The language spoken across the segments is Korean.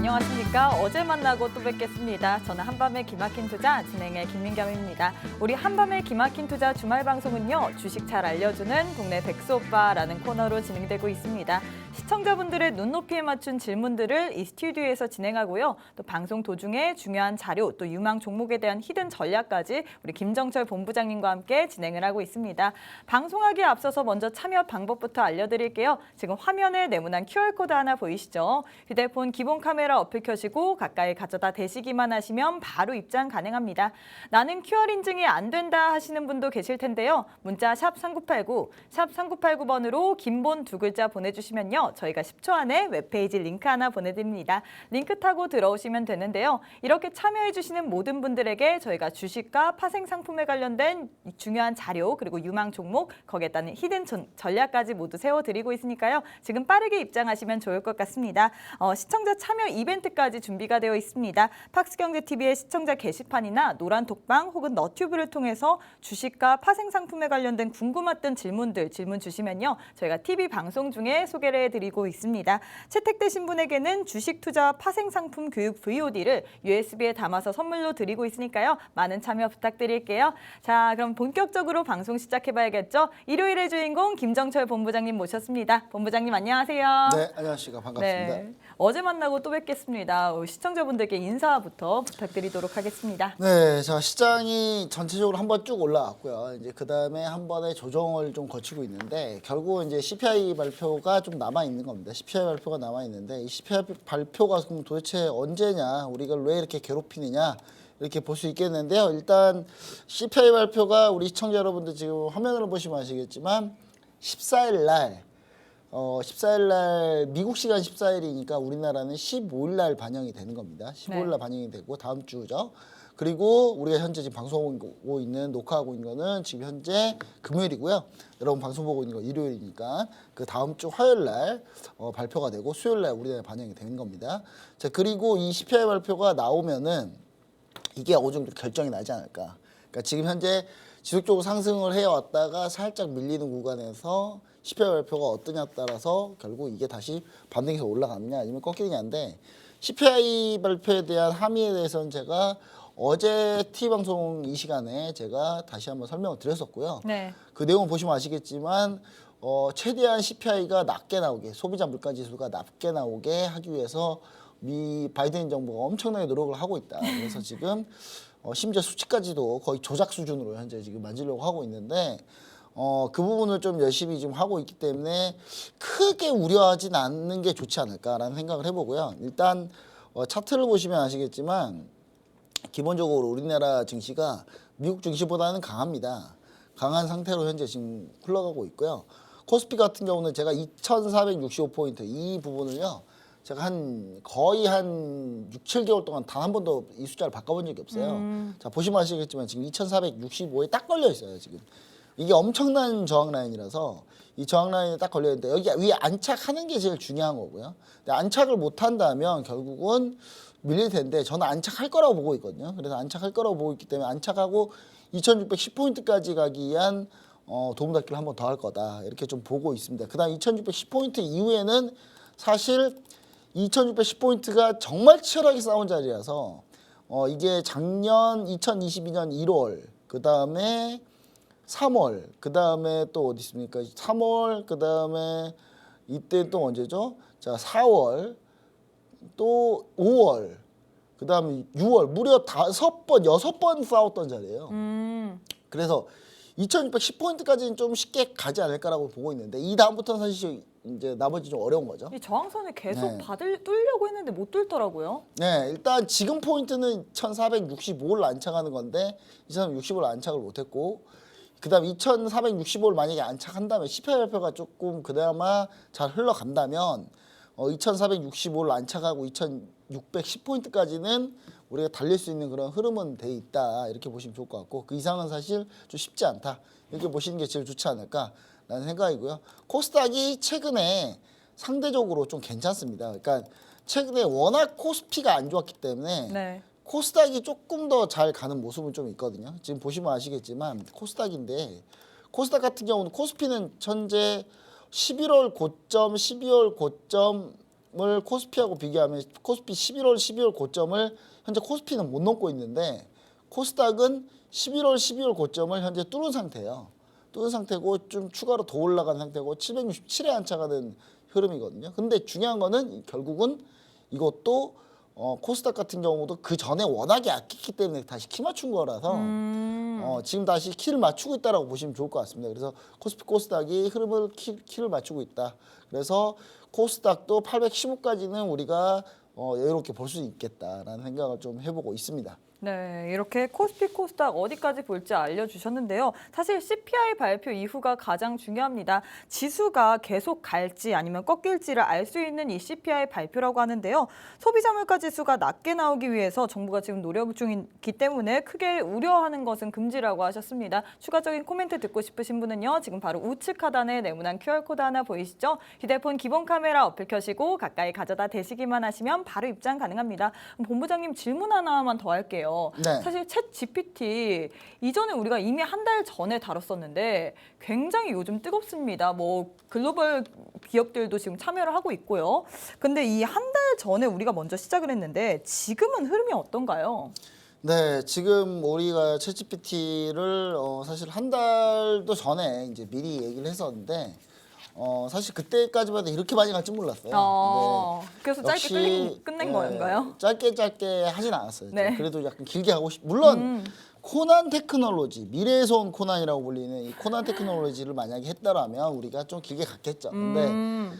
안녕하십니까. 어제 만나고 또 뵙겠습니다. 저는 한밤의 기막힌 투자 진행의 김민경입니다. 우리 한밤의 기막힌 투자 주말 방송은요. 주식 잘 알려주는 동네 백수오빠라는 코너로 진행되고 있습니다. 시청자분들의 눈높이에 맞춘 질문들을 이 스튜디오에서 진행하고요. 또 방송 도중에 중요한 자료, 또 유망 종목에 대한 히든 전략까지 우리 김정철 본부장님과 함께 진행을 하고 있습니다. 방송하기에 앞서서 먼저 참여 방법부터 알려드릴게요. 지금 화면에 네모난 QR코드 하나 보이시죠? 휴대폰 기본 카메라 어플 켜시고 가까이 가져다 대시기만 하시면 바로 입장 가능합니다. 나는 QR 인증이 안 된다 하시는 분도 계실 텐데요. 문자 샵 3989, 샵 3989번으로 긴본 2글자 보내주시면요. 저희가 10초 안에 웹페이지 링크 하나 보내드립니다. 링크 타고 들어오시면 되는데요. 이렇게 참여해주시는 모든 분들에게 저희가 주식과 파생 상품에 관련된 중요한 자료 그리고 유망 종목 거기에 따른 히든 전략까지 모두 세워드리고 있으니까요. 지금 빠르게 입장하시면 좋을 것 같습니다. 시청자 참여 이벤트까지 준비가 되어 있습니다. 팍스경제TV의 시청자 게시판이나 노란톡방 혹은 너튜브를 통해서 주식과 파생 상품에 관련된 궁금했던 질문 주시면요. 저희가 TV 방송 중에 소개를 해드리고 있습니다. 채택되신 분에게는 주식 투자와 파생 상품 교육 VOD를 USB에 담아서 선물로 드리고 있으니까요. 많은 참여 부탁드릴게요. 자, 그럼 본격적으로 방송 시작해봐야겠죠. 일요일의 주인공 김정철 본부장님 모셨습니다. 본부장님 안녕하세요. 네, 안녕하십니까. 반갑습니다. 네, 어제 만나고 또 뵙겠습니다. 시청자분들께 인사부터 부탁드리도록 하겠습니다. 네, 자 시장이 전체적으로 한번 쭉 올라왔고요. 이제 그 다음에 한 번의 조정을 좀 거치고 있는데 결국 이제 CPI 발표가 좀 남아 있는 겁니다. CPI 발표가 남아 있는데 이 CPI 발표가 그럼 도대체 언제냐, 우리가 왜 이렇게 괴롭히느냐 이렇게 볼 수 있겠는데요. 일단 CPI 발표가 우리 시청자 여러분들 지금 화면으로 보시면 아시겠지만 14일 날 14일 날 미국 시간 14일이니까 우리나라는 15일 날 반영이 되는 겁니다. 15일 날 반영이 되고 다음 주죠. 그리고 우리가 현재 지금 방송하고 있는 녹화하고 있는 거는 지금 현재 금요일이고요. 여러분 방송 보고 있는 거 일요일이니까 그 다음 주 화요일 날 발표가 되고 수요일 날 우리나라에 반영이 되는 겁니다. 자, 그리고 이 CPI 발표가 나오면은 이게 어느 정도 결정이 나지 않을까. 그러니까 지금 현재 지속적으로 상승을 해왔다가 살짝 밀리는 구간에서 CPI 발표가 어떠냐에 따라서 결국 이게 다시 반등해서 올라가느냐 아니면 꺾이느냐인데, CPI 발표에 대한 함의에 대해서는 제가 어제 TV방송 이 시간에 제가 다시 한번 설명을 드렸었고요. 네. 그 내용을 보시면 아시겠지만 최대한 CPI가 낮게 나오게, 소비자 물가지수가 낮게 나오게 하기 위해서 미 바이든 정부가 엄청나게 노력을 하고 있다. 그래서 지금 심지어 수치까지도 거의 조작 수준으로 현재 지금 만지려고 하고 있는데 그 부분을 좀 열심히 지금 하고 있기 때문에 크게 우려하진 않는 게 좋지 않을까라는 생각을 해보고요. 일단 차트를 보시면 아시겠지만 기본적으로 우리나라 증시가 미국 증시보다는 강합니다. 강한 상태로 현재 지금 흘러가고 있고요. 코스피 같은 경우는 제가 2465포인트 이 부분을요. 제가 거의 한 6, 7개월 동안 단 한 번도 이 숫자를 바꿔본 적이 없어요. 자, 보시면 아시겠지만 지금 2465에 딱 걸려 있어요, 지금. 이게 엄청난 저항 라인이라서 이 저항 라인에 딱 걸려 있는데 여기 위에 안착하는 게 제일 중요한 거고요. 근데 안착을 못 한다면 결국은 밀릴 텐데 저는 안착할 거라고 보고 있거든요. 그래서 안착할 거라고 보고 있기 때문에 안착하고 2610포인트까지 가기 위한 도움닫기를 한 번 더 할 거다. 이렇게 좀 보고 있습니다. 그다음 2610포인트 이후에는 사실 2610포인트가 정말 치열하게 싸운 자리라서 이게 작년 2022년 1월 그다음에 3월 그다음에 또 어디 있습니까? 3월 그다음에 이때 또 언제죠? 자, 4월 또 5월 그다음에 6월 무려 5번 6번 싸웠던 자리예요. 그래서 2610포인트까지는 좀 쉽게 가지 않을까라고 보고 있는데 이 다음부터는 사실 이제 나머지 좀 어려운 거죠. 이 저항선을 계속 네. 뚫려고 했는데 못 뚫더라고요. 네, 일단 지금 포인트는 1465를 안착하는 건데 2465를 안착을 못했고, 그다음 2465를 만약에 안착한다면 CPI 발표가 조금 그나마 잘 흘러간다면 2465를 안착하고 2610포인트까지는 우리가 달릴 수 있는 그런 흐름은 돼 있다, 이렇게 보시면 좋을 것 같고, 그 이상은 사실 좀 쉽지 않다 이렇게 보시는 게 제일 좋지 않을까라는 생각이고요. 코스닥이 최근에 상대적으로 좀 괜찮습니다. 그러니까 최근에 워낙 코스피가 안 좋았기 때문에 네. 코스닥이 조금 더 잘 가는 모습은 좀 있거든요. 지금 보시면 아시겠지만 코스닥인데, 코스닥 같은 경우는 코스피는 현재 11월 고점, 12월 고점 코스피하고 비교하면 코스피 11월, 12월 고점을 현재 코스피는 못 넘고 있는데 코스닥은 11월, 12월 고점을 현재 뚫은 상태예요. 뚫은 상태고 좀 추가로 더 올라간 상태고 767에 안착가 된 흐름이거든요. 근데 중요한 거는 결국은 이것도 코스닥 같은 경우도 그 전에 워낙에 약했기 때문에 다시 키 맞춘 거라서 지금 다시 키를 맞추고 있다라고 보시면 좋을 것 같습니다. 그래서 코스피 코스닥이 흐름을 키를 맞추고 있다. 그래서 코스닥도 815까지는 우리가 여유롭게 볼 수 있겠다라는 생각을 좀 해보고 있습니다. 네, 이렇게 코스피 코스닥 어디까지 볼지 알려주셨는데요. 사실 CPI 발표 이후가 가장 중요합니다. 지수가 계속 갈지 아니면 꺾일지를 알 수 있는 이 CPI 발표라고 하는데요. 소비자 물가 지수가 낮게 나오기 위해서 정부가 지금 노력 중이기 때문에 크게 우려하는 것은 금지라고 하셨습니다. 추가적인 코멘트 듣고 싶으신 분은요. 지금 바로 우측 하단에 네모난 QR코드 하나 보이시죠? 휴대폰 기본 카메라 어플 켜시고 가까이 가져다 대시기만 하시면 바로 입장 가능합니다. 본부장님 질문 하나만 더 할게요. 네. 사실 챗 GPT 이전에 우리가 이미 한 달 전에 다뤘었는데 굉장히 요즘 뜨겁습니다. 뭐 글로벌 기업들도 지금 참여를 하고 있고요. 근데 이 한 달 전에 우리가 먼저 시작을 했는데 지금은 흐름이 어떤가요? 네, 지금 우리가 챗GPT를 사실 한 달도 전에 이제 미리 얘기를 했었는데 사실 그때까지만 해도 이렇게 많이 갈 줄 몰랐어요. 그래서 짧게 역시, 끝낸 건가요? 짧게 하진 않았어요. 네. 그래도 약간 길게 하고 물론 코난 테크놀로지, 미래에서 온 코난이라고 불리는 이 코난 테크놀로지를 만약에 했다라면 우리가 좀 길게 갔겠죠. 근데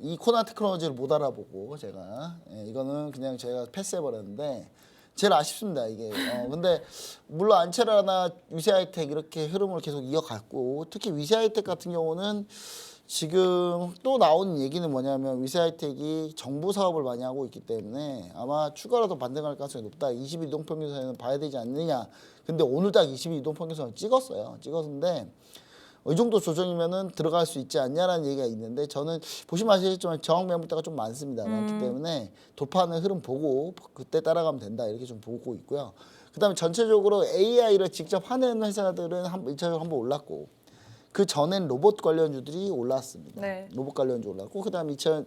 이 코난 테크놀로지를 못 알아보고 제가 이거는 그냥 제가 패스해버렸는데 제일 아쉽습니다 이게. 근데 물론 안체라나 위세하이텍 이렇게 흐름을 계속 이어갔고 특히 위세하이텍 같은 경우는 지금 또 나온 얘기는 뭐냐면 위세하이텍이 정부 사업을 많이 하고 있기 때문에 아마 추가로 더 반등할 가능성이 높다. 22이동평균선에는 봐야 되지 않느냐. 근데 오늘 딱 22이동평균선을 찍었어요. 찍었는데 이 정도 조정이면은 들어갈 수 있지 않냐라는 얘기가 있는데 저는 보시면 아시겠지만 저항 매물대가 좀 많습니다. 많기 때문에 돌파하는 흐름 보고 그때 따라가면 된다 이렇게 좀 보고 있고요. 그다음에 전체적으로 AI를 직접 하는 회사들은 1차적으로 한번 올랐고 그 전엔 로봇 관련주들이 올랐습니다. 네. 로봇 관련주 올랐고 그다음에 2차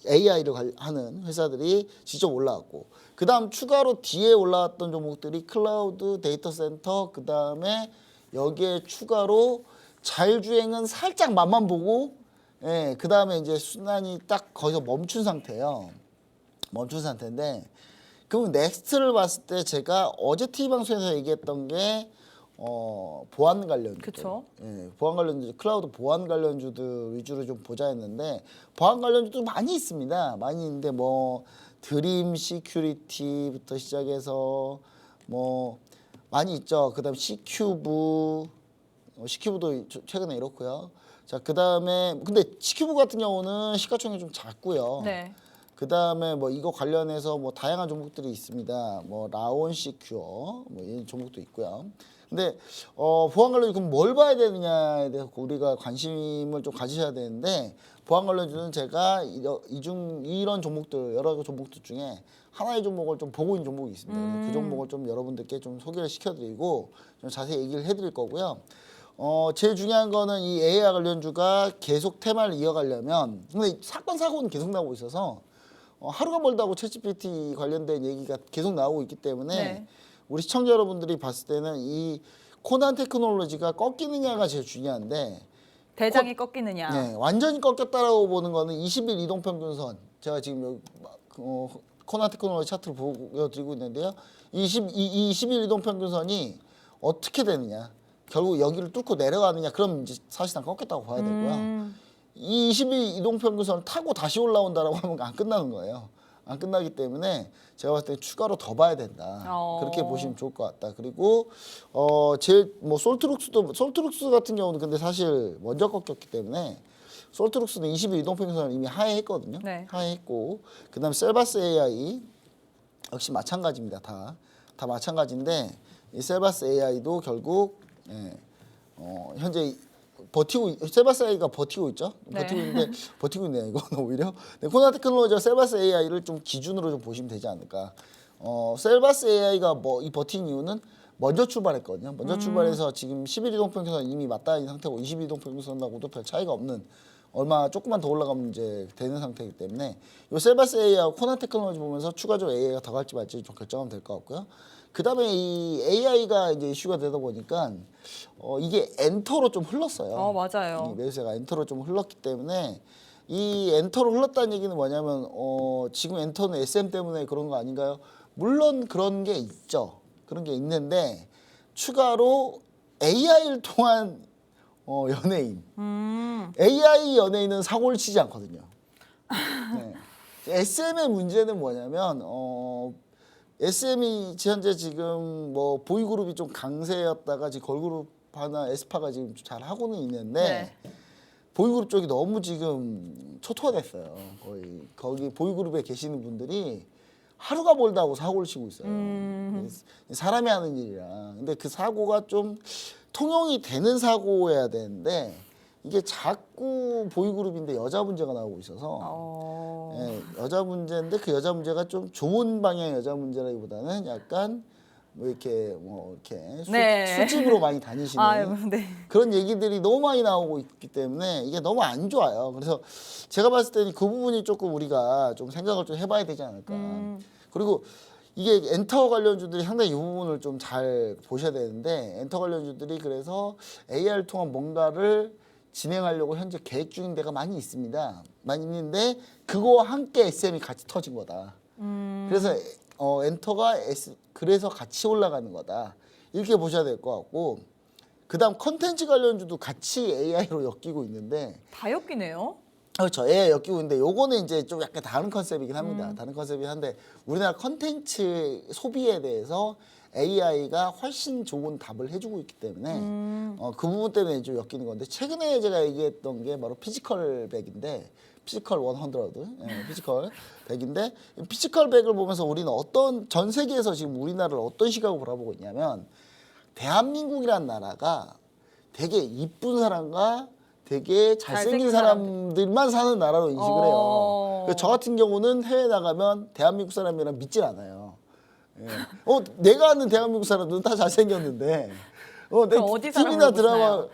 AI를 하는 회사들이 직접 올라왔고 그다음 추가로 뒤에 올라왔던 종목들이 클라우드, 데이터 센터 그다음에 여기에 추가로 자율주행은 살짝 맛만 보고 그 다음에 이제 순환이 딱 거기서 멈춘 상태예요. 멈춘 상태인데 그럼 넥스트를 봤을 때 제가 어제 TV 방송에서 얘기했던 게 보안 관련주들, 그쵸. 보안 관련주, 클라우드 보안 관련주들 위주로 좀 보자 했는데 보안 관련주도 많이 있습니다. 많이 있는데 뭐 드림 시큐리티부터 시작해서 뭐 많이 있죠. 그다음 C큐브, C큐브도 최근에 이렇고요. 자, 그다음에 근데 C큐브 같은 경우는 시가총액이 좀 작고요. 네. 그다음에 뭐 이거 관련해서 뭐 다양한 종목들이 있습니다. 뭐 라온 시큐어 뭐 이런 종목도 있고요. 근데 보안 관련 그럼 뭘 봐야 되느냐에 대해서 우리가 관심을 좀 가지셔야 되는데 보안 관련주는 제가 이런 종목들 여러 종목들 중에 하나의 종목을 좀 보고 있는 종목이 있습니다. 그래서 그 종목을 좀 여러분들께 좀 소개를 시켜드리고 좀 자세히 얘기를 해드릴 거고요. 제일 중요한 거는 이 AI 관련주가 계속 테마를 이어가려면 근데 사건 사고는 계속 나오고 있어서 하루가 멀다고 챗GPT 관련된 얘기가 계속 나오고 있기 때문에 네. 우리 시청자 여러분들이 봤을 때는 이 코난 테크놀로지가 꺾이느냐가 제일 중요한데 대장이 꺾이느냐. 네, 완전히 꺾였다라고 보는 거는 20일 이동평균선 제가 지금 여기 코난 테크놀로지 차트를 보여드리고 있는데요. 20일 이동평균선이 어떻게 되느냐 결국 여기를 뚫고 내려가느냐 그럼 이제 사실상 꺾였다고 봐야 되고요. 이 20일 이동평균선을 타고 다시 올라온다라고 하면 안 끝나는 거예요. 안 끝나기 때문에 제가 봤을 때 추가로 더 봐야 된다. 그렇게 보시면 좋을 것 같다. 그리고 제일 뭐 솔트룩스 같은 경우는 근데 사실 먼저 꺾였기 때문에 솔트룩스는 20일 이동평균선을 이미 하회했거든요. 네. 하회했고 그다음에 셀바스 AI 역시 마찬가지입니다. 다 마찬가지인데 이 셀바스 AI도 결국 현재 셀바스 AI가 버티고 있죠. 네. 버티고 있네요. 이거는 오히려. 코난 테크놀로지와 셀바스 AI를 좀 기준으로 좀 보시면 되지 않을까. 셀바스 AI가 뭐 이 버틴 이유는 먼저 출발했거든요. 먼저 출발해서 지금 11이동평균선 이미 맞닿은 상태고 22이동평균선하고도 별 차이가 없는 얼마 조금만 더 올라가면 이제 되는 상태이기 때문에 요 셀바스 AI하고 코난 테크놀로지 보면서 추가적으로 AI가 더 갈지 말지 좀 결정하면 될 것 같고요. 그 다음에 이 AI가 이제 이슈가 되다 보니까 이게 엔터로 좀 흘렀어요. 맞아요. 이 매수세가 엔터로 좀 흘렀기 때문에 이 엔터로 흘렀다는 얘기는 뭐냐면 지금 엔터는 SM 때문에 그런 거 아닌가요? 물론 그런 게 있죠. 그런 게 있는데 추가로 AI를 통한 연예인, AI 연예인은 사고를 치지 않거든요. 네. SM의 문제는 뭐냐면 SM이 현재 지금 뭐 보이그룹이 좀 강세였다가 지금 걸그룹 하나 에스파가 지금 잘 하고는 있는데 보이그룹 쪽이 너무 지금 초토화됐어요. 거의 거기 보이그룹에 계시는 분들이 하루가 멀다 하고 사고를 치고 있어요. 사람이 하는 일이라. 근데 그 사고가 좀 통용이 되는 사고여야 되는데 이게 자꾸 보이그룹인데 여자 문제가 나오고 있어서 예, 여자 문제인데 그 여자 문제가 좀 좋은 방향의 여자 문제라기보다는 약간 뭐 이렇게 수집으로 많이 다니시는 네. 그런 얘기들이 너무 많이 나오고 있기 때문에 이게 너무 안 좋아요. 그래서 제가 봤을 때는 그 부분이 조금 우리가 좀 생각을 좀 해봐야 되지 않을까. 그리고 이게 엔터 관련주들이 상당히 이 부분을 좀 잘 보셔야 되는데 엔터 관련주들이 그래서 AI를 통한 뭔가를 진행하려고 현재 계획 중인 데가 많이 있습니다. 많이 있는데 그거와 함께 SM이 같이 터진 거다. 그래서 엔터가 그래서 같이 올라가는 거다. 이렇게 보셔야 될 것 같고 그다음 컨텐츠 관련주도 같이 AI로 엮이고 있는데 다 엮이네요. 그렇죠. AI 엮이고 있는데 요거는 이제 좀 약간 다른 컨셉이긴 합니다. 다른 컨셉이긴 한데 우리나라 컨텐츠 소비에 대해서 AI가 훨씬 좋은 답을 해주고 있기 때문에 그 부분 때문에 좀 엮이는 건데 최근에 제가 얘기했던 게 바로 피지컬 백인데 피지컬 100, 피지컬 100인데 피지컬 100을 보면서 우리는 전 세계에서 지금 우리나라를 어떤 시각으로 바라보고 있냐면 대한민국이라는 나라가 되게 이쁜 사람과 되게 잘생긴 사람들만 사는 나라로 인식을 해요. 그래서 저 같은 경우는 해외 나가면 대한민국 사람이랑 믿질 않아요. 예. 내가 아는 대한민국 사람들은 다 잘생겼는데 내 어디 TV나 드라마 보시나요?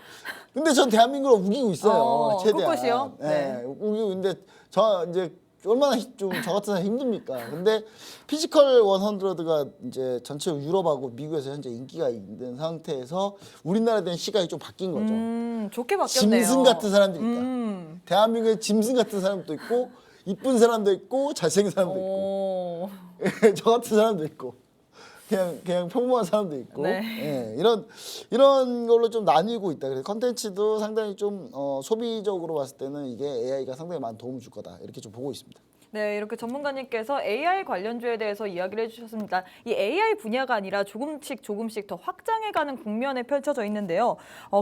근데 전 대한민국을 우기고 있어요. 최대한. 꿋꿋이요? 네. 우기고 있는데 저 이제 얼마나 좀 저 같은 사람 힘듭니까? 근데 피지컬 100가 이제 전체 유럽하고 미국에서 현재 인기가 있는 상태에서 우리나라에 대한 시각이 좀 바뀐 거죠. 좋게 바뀌었네요. 짐승 같은 사람들이 있다. 대한민국에 짐승 같은 사람도 있고 이쁜 사람도 있고 잘생긴 사람도 있고 저 같은 사람도 있고 그냥 평범한 사람도 있고 예, 이런 걸로 좀 나뉘고 있다. 그래서 컨텐츠도 상당히 좀 소비적으로 봤을 때는 이게 AI가 상당히 많은 도움을 줄 거다 이렇게 좀 보고 있습니다. 네, 이렇게 전문가님께서 AI 관련주에 대해서 이야기를 해주셨습니다. 이 AI 분야가 아니라 조금씩 더 확장해가는 국면에 펼쳐져 있는데요.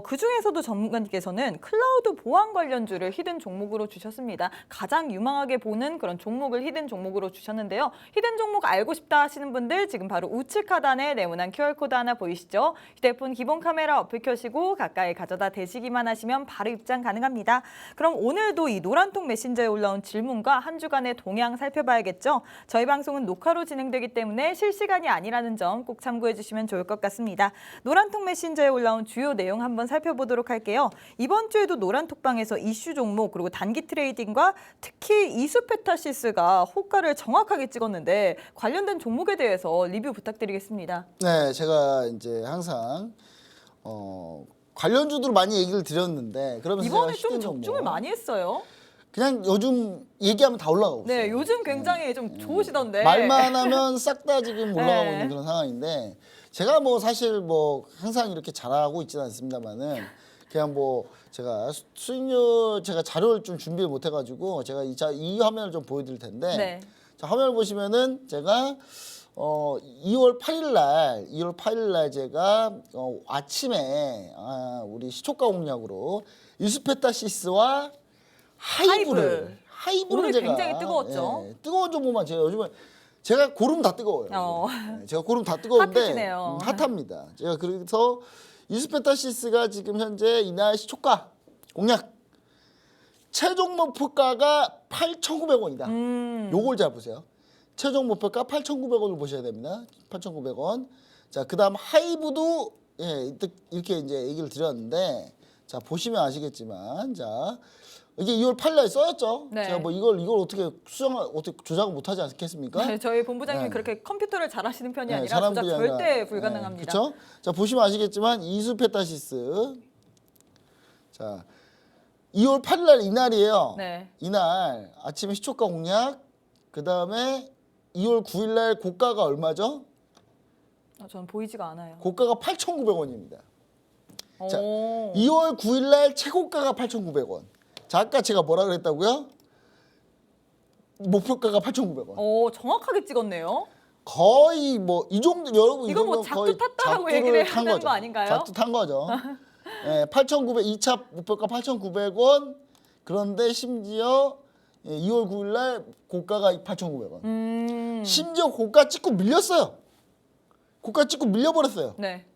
그중에서도 전문가님께서는 클라우드 보안 관련주를 히든 종목으로 주셨습니다. 가장 유망하게 보는 그런 종목을 히든 종목으로 주셨는데요. 히든 종목 알고 싶다 하시는 분들 지금 바로 우측 하단에 네모난 QR코드 하나 보이시죠? 휴대폰 기본 카메라 어플 켜시고 가까이 가져다 대시기만 하시면 바로 입장 가능합니다. 그럼 오늘도 이 노란통 메신저에 올라온 질문과 한 주간의 동향 살펴봐야겠죠. 저희 방송은 녹화로 진행되기 때문에 실시간이 아니라는 점 꼭 참고해 주시면 좋을 것 같습니다. 노란통 메신저에 올라온 주요 내용 한번 살펴보도록 할게요. 이번 주에도 노란톡방에서 이슈 종목 그리고 단기 트레이딩과 특히 이수페타시스가 호가를 정확하게 찍었는데 관련된 종목에 대해서 리뷰 부탁드리겠습니다. 네, 제가 이제 항상 관련주들 많이 얘기를 드렸는데 그러면서 이번에 제가 좀 적중을 많이 했어요. 그냥 요즘 얘기하면 다 올라가고 있어요. 네, 요즘 굉장히 좀 좋으시던데. 말만 하면 싹 다 지금 올라가고 있는 그런 상황인데 제가 뭐 사실 뭐 항상 이렇게 잘하고 있지는 않습니다만은 그냥 뭐 제가 수익률 제가 자료를 좀 준비를 못 해가지고 제가 이 화면을 좀 보여드릴 텐데 자, 화면을 보시면은 제가 2월 8일 날 제가 아침에 우리 시초가 공략으로 이수페타시스와 하이브를 오늘 제가 굉장히 뜨거웠죠. 뜨거운 정보만 제가 고르면 다 뜨거워요. 제가 고르면 다 뜨거운데 핫해지네요. 핫합니다. 제가 그래서 이수페타시스가 지금 현재 이날 시초가 공략 최종 목표가가 8,900원이다. 요걸 잘 보세요. 최종 목표가 8,900원을 보셔야 됩니다. 8,900원. 자, 그다음 하이브도 이렇게 이제 얘기를 드렸는데 자 보시면 아시겠지만 자 이게 2월 8일날 써였죠. 네. 제가 뭐 이걸 어떻게 어떻게 조작을 못하지 않겠습니까? 네, 저희 본부장님이 네. 그렇게 컴퓨터를 잘하시는 편이 네, 아니라 잘하는 조작 분이 아니라, 절대 불가능합니다. 그렇죠? 자 보시면 아시겠지만 이수페타시스 자 2월 8일날 이날이에요. 네. 이날 아침에 시초가 공략 그 다음에 2월 9일날 고가가 얼마죠? 저는 보이지가 않아요. 고가가 8,900원입니다. 자, 오. 2월 9일날 최고가가 8,900원. 자, 아까 제가 뭐라 그랬다고요? 목표가가 8,900원. 오, 정확하게 찍었네요. 거의 뭐 이 정도 여러분 이 이거 뭐 정도면 작두 거의 탔다라고 작두를 얘기를 해야 탄 되는 거죠. 거 아닌가요? 작두 탄 거죠. 예, 8,900 2차 목표가 8,900원. 그런데 심지어 2월 9일날 고가가 8,900원. 심지어 고가 찍고 밀렸어요. 고가 찍고 밀려버렸어요. 네.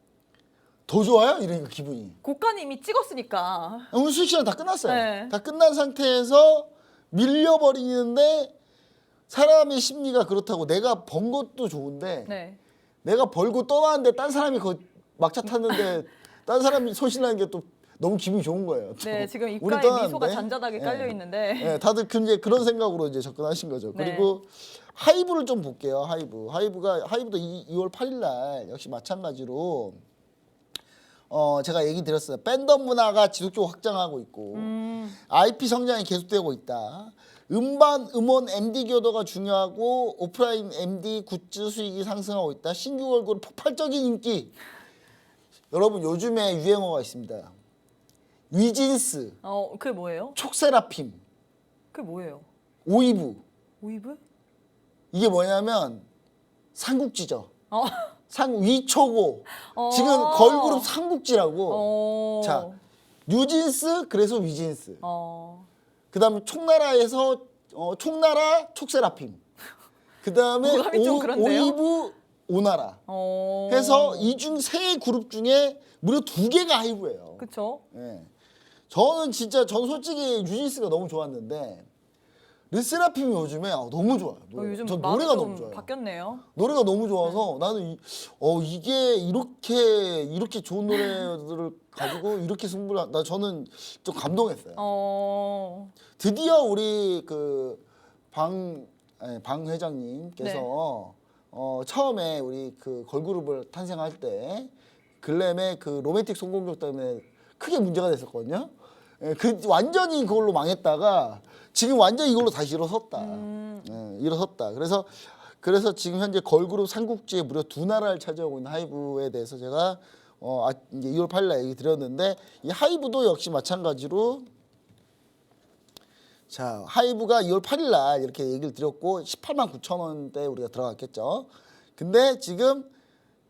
더 좋아요? 이러니까 기분이. 고가는 이미 찍었으니까. 오늘 수익 시간 다 끝났어요. 네. 다 끝난 상태에서 밀려버리는데 사람의 심리가 그렇다고 내가 번 것도 좋은데 네. 내가 벌고 떠나는데 딴 사람이 그 막차 탔는데 딴 사람이 손실나는 게 또 너무 기분이 좋은 거예요. 네, 또. 지금 우리 입가에 떠나는데. 미소가 잔잔하게 깔려 예. 있는데. 예, 다들 이제 그런 생각으로 이제 접근하신 거죠. 네. 그리고 하이브를 좀 볼게요. 하이브도 2월 8일 날 역시 마찬가지로 제가 얘기 드렸어요. 팬덤 문화가 지속적으로 확장하고 있고 IP 성장이 계속되고 있다. 음원 MD 교도가 중요하고 오프라인 MD 굿즈 수익이 상승하고 있다. 신규 걸그룹 폭발적인 인기. 여러분 요즘에 유행어가 있습니다. 위진스, 그게 뭐예요? 촉세라핌, 그게 뭐예요? 오이브. 오이브? 이게 뭐냐면 삼국지죠. 어. 위초고. 어. 지금 걸그룹 삼국지라고. 어. 자, 뉴진스 그래서 위진스. 그다음에 총나라에서 총나라 촉세라핌. 그다음에 어감이 좀 그런데요? 오이브 오나라. 해서 이 중 세 그룹 중에 무려 2개가 하이브예요. 그렇죠. 예. 전 솔직히 유진스가 너무 좋았는데 르세라핌이 요즘에 너무 좋아요. 요즘 전 마음이 노래가 좀 너무 좋아요. 바뀌었네요. 노래가 너무 좋아서 나는 이게 이렇게 좋은 노래들을 가지고 이렇게 승부를 저는 좀 감동했어요. 드디어 우리 방 회장님께서 처음에 우리 그 걸그룹을 탄생할 때 글램의 그 로맨틱 성공격 때문에 크게 문제가 됐었거든요. 예, 완전히 그걸로 망했다가 지금 완전히 이걸로 다시 일어섰다. 예, 일어섰다. 그래서 지금 현재 걸그룹 삼국지에 무려 2나라를 차지하고 있는 하이브에 대해서 제가 이제 2월 8일날 얘기 드렸는데 이 하이브도 역시 마찬가지로 자 하이브가 2월 8일날 이렇게 얘기를 드렸고 18만 9천 원대에 우리가 들어갔겠죠. 근데 지금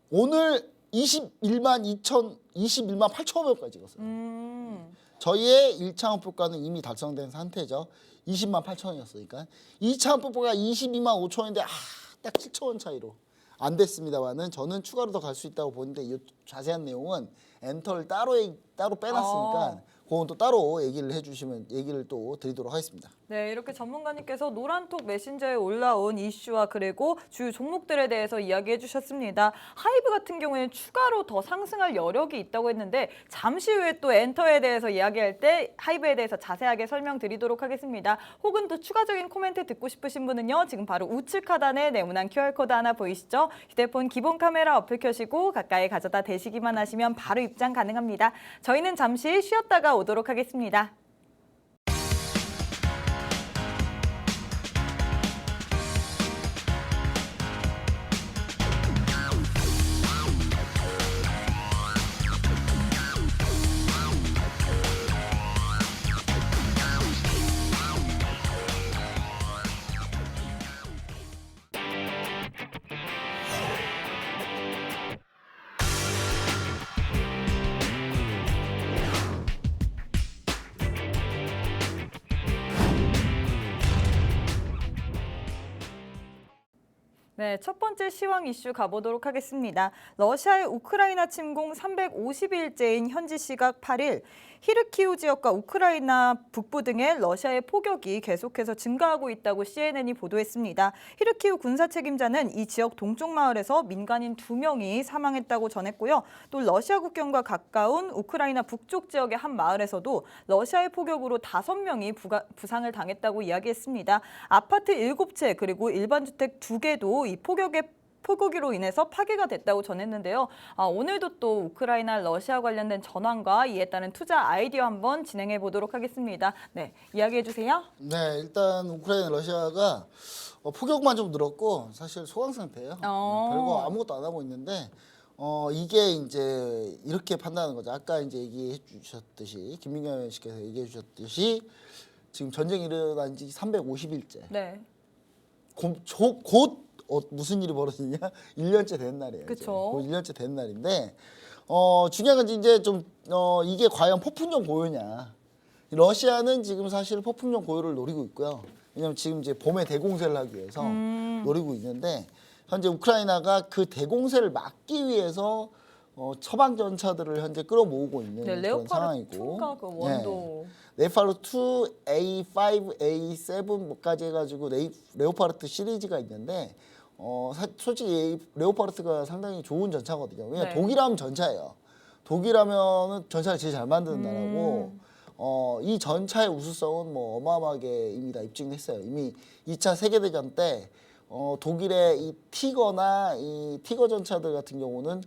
오늘 21만 8,500원까지 찍었어요. 저희의 1차 목표가는 이미 달성된 상태죠. 20만 8천 원이었으니까 2차 목표가 22만 5천 원인데 딱 7천 원 차이로 안 됐습니다만은 저는 추가로 더 갈 수 있다고 보는데 이 자세한 내용은 엔터를 따로 빼놨으니까 그건 또 따로 얘기를 또 드리도록 하겠습니다. 네, 이렇게 전문가님께서 노란톡 메신저에 올라온 이슈와 그리고 주요 종목들에 대해서 이야기해 주셨습니다. 하이브 같은 경우에는 추가로 더 상승할 여력이 있다고 했는데 잠시 후에 또 엔터에 대해서 이야기할 때 하이브에 대해서 자세하게 설명드리도록 하겠습니다. 혹은 또 추가적인 코멘트 듣고 싶으신 분은요. 지금 바로 우측 하단에 네모난 QR코드 하나 보이시죠? 휴대폰 기본 카메라 어플 켜시고 가까이 가져다 대시기만 하시면 바로 입장 가능합니다. 저희는 잠시 쉬었다가 오도록 하겠습니다. 네, 첫 번째 시황 이슈 가보도록 하겠습니다. 러시아의 우크라이나 침공 350일째인 현지 시각 8일, 히르키우 지역과 우크라이나 북부 등의 러시아의 포격이 계속해서 증가하고 있다고 CNN이 보도했습니다. 히르키우 군사 책임자는 이 지역 동쪽 마을에서 민간인 2명이 사망했다고 전했고요. 또 러시아 국경과 가까운 우크라이나 북쪽 지역의 한 마을에서도 러시아의 포격으로 5명이 부상을 당했다고 이야기했습니다. 아파트 7채 그리고 일반 주택 2개도 이 포격으로 인해서 파괴가 됐다고 전했는데요. 오늘도 또 우크라이나 러시아 관련된 전환과 이에 따른 투자 아이디어 한번 진행해 보도록 하겠습니다. 네, 이야기해 주세요. 네, 일단 우크라이나 러시아가 포격만 좀 늘었고 사실 소강 상태예요. 별거 아무것도 안 하고 있는데 이게 이제 이렇게 판단하는 거죠. 아까 이제 얘기해 주셨듯이 김민경 씨께서 얘기해 주셨듯이 지금 전쟁이 일어난 지 350일째. 네. 곧 무슨 일이 벌어지냐? 1년째 된 날이에요. 그쵸. 곧 1년째 된 날인데 중요한 건 이제 좀 이게 과연 폭풍전 고요냐? 러시아는 지금 사실 폭풍전 고요를 노리고 있고요. 왜냐하면 지금 이제 봄에 대공세를 하기 위해서 노리고 있는데 현재 우크라이나가 그 대공세를 막기 위해서 서방 전차들을 현재 끌어모으고 있는 네, 그런 레오파르 상황이고. 2가 그 원도. 레오파르트 2, A5, A7까지 해가지고 레오파르트 시리즈가 있는데 솔직히 레오파르트가 상당히 좋은 전차거든요. 왜냐면 네. 독일하면 전차예요. 독일하면은 전차를 제일 잘 만드는 나라고 이 전차의 우수성은 뭐 어마어마하게 이미 다 입증했어요. 이미 2차 세계대전 때 독일의 이 티거나 이 티거 전차들 같은 경우는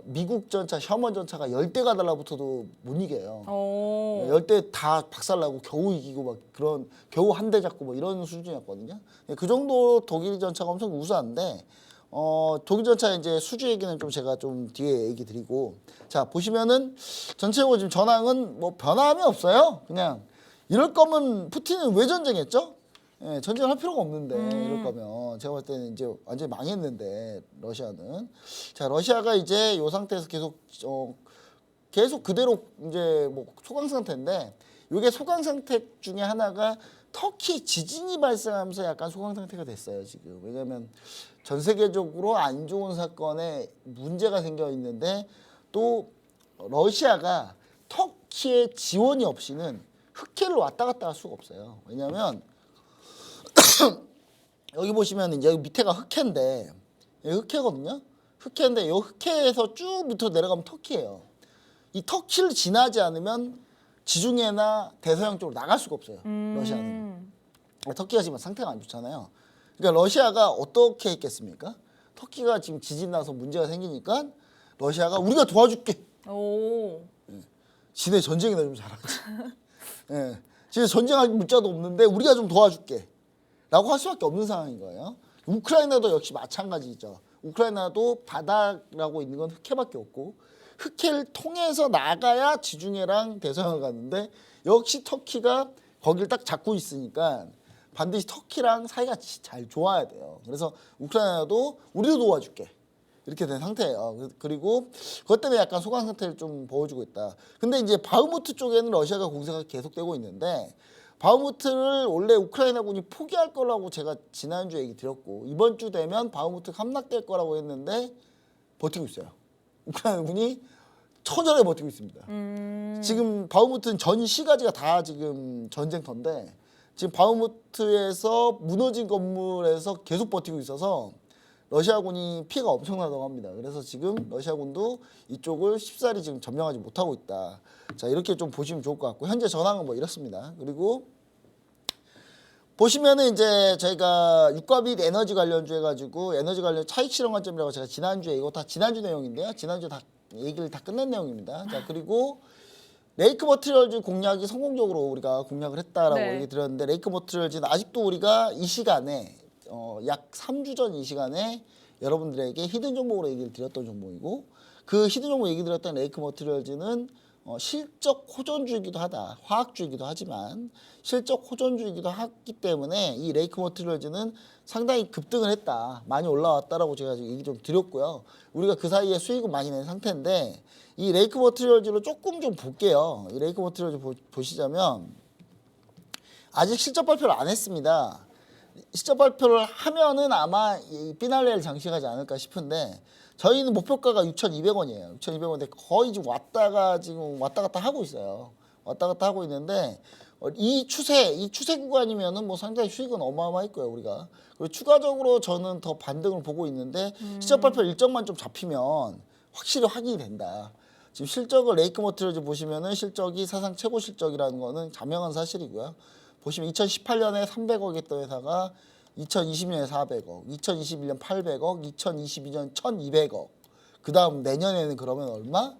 미국 전차, 셔먼 전차가 10대가 달라붙어도 못 이겨요. 10대 다 박살나고 겨우 이기고 막 그런 겨우 한 대 잡고 뭐 이런 수준이었거든요. 그 정도 독일 전차가 엄청 우수한데 독일 전차 이제 수주 얘기는 좀 제가 좀 뒤에 얘기 드리고 자 보시면은 전체적으로 지금 전황은 뭐 변함이 없어요. 그냥 이럴 거면 푸틴은 왜 전쟁했죠? 예, 전쟁을 할 필요가 없는데 이럴 거면 제가 볼 때는 이제 완전히 망했는데 러시아는 자 러시아가 이제 이 상태에서 계속 그대로 이제 뭐 소강 상태인데 이게 소강 상태 중에 하나가 터키 지진이 발생하면서 약간 소강 상태가 됐어요 지금 왜냐하면 전 세계적으로 안 좋은 사건에 문제가 생겨 있는데 또 러시아가 터키의 지원이 없이는 흑해를 왔다 갔다 할 수가 없어요 왜냐하면 여기 보시면 이제 밑에가 흑해인데 여기 흑해거든요. 흑해인데 이 흑해에서 쭉 밑으로 내려가면 터키예요. 이 터키를 지나지 않으면 지중해나 대서양 쪽으로 나갈 수가 없어요. 러시아는. 터키가 지금 상태가 안 좋잖아요. 그러니까 러시아가 어떻게 했겠습니까? 터키가 지금 지진 나서 문제가 생기니까 러시아가 우리가 도와줄게. 지네 전쟁이나 좀 잘하지. 예. 지네 전쟁할 문자도 없는데 우리가 좀 도와줄게. 라고 할 수밖에 없는 상황인 거예요. 우크라이나도 역시 마찬가지죠. 우크라이나도 바다라고 있는 건 흑해밖에 없고 흑해를 통해서 나가야 지중해랑 대서양을 가는데 역시 터키가 거길 딱 잡고 있으니까 반드시 터키랑 사이가 잘 좋아야 돼요. 그래서 우크라이나도 우리도 도와줄게. 이렇게 된 상태예요. 그리고 그것 때문에 약간 소강 상태를 좀 보여주고 있다. 근데 이제 바흐무트 쪽에는 러시아가 공세가 계속되고 있는데 바흐무트를 원래 우크라이나군이 포기할 거라고 제가 지난주에 얘기 드렸고 이번 주 되면 바흐무트가 함락될 거라고 했는데 버티고 있어요. 우크라이나군이 처절하게 버티고 있습니다. 지금 바흐무트는 전 시가지가 다 지금 전쟁터인데 지금 바흐무트에서 무너진 건물에서 계속 버티고 있어서 러시아군이 피해가 엄청나다고 합니다. 그래서 지금 러시아군도 이쪽을 쉽사리 지금 점령하지 못하고 있다. 자 이렇게 좀 보시면 좋을 것 같고 현재 전황은 뭐 이렇습니다. 그리고 보시면은 이제 저희가 유가 및 에너지 관련주 해가지고 에너지 관련 차익 실현 관점이라고 제가 지난주에 이거 다 지난주 내용인데요. 지난주 다 얘기를 다 끝낸 내용입니다. 자 그리고 레이크 머티리얼즈 공략이 성공적으로 우리가 공략을 했다라고 얘기 드렸는데 레이크 머티리얼즈는 아직도 우리가 이 시간에 약 3주 전 이 시간에 여러분들에게 히든 종목으로 얘기를 드렸던 종목이고 그 히든 종목 얘기 드렸던 레이크 머티리얼즈는 실적 호전주이기도 하다. 화학주이기도 하지만 실적 호전주이기도 하기 때문에 이 레이크 머티리얼즈는 상당히 급등을 했다. 많이 올라왔다라고 제가 얘기 좀 드렸고요. 우리가 그 사이에 수익은 많이 낸 상태인데 이 레이크 머티리얼즈로 조금 좀 볼게요. 이 레이크 머티리얼즈 보시자면 아직 실적 발표를 안 했습니다. 실적 발표를 하면은 아마 이 피날레를 장식하지 않을까 싶은데 저희는 목표가가 6,200원이에요. 6,200원인데 거의 지금 왔다 갔다 하고 있어요. 왔다 갔다 하고 있는데 이 추세 구간이면은 뭐 상당히 수익은 어마어마할 거예요, 우리가. 그리고 추가적으로 저는 더 반등을 보고 있는데 실적 발표 일정만 좀 잡히면 확실히 확인이 된다. 지금 실적을 레이크 머티리얼즈 보시면은 실적이 사상 최고 실적이라는 거는 자명한 사실이고요. 보시면 2018년에 300억 했던 회사가 2020년에 400억, 2021년 800억, 2022년 1200억. 그다음 내년에는 그러면 얼마?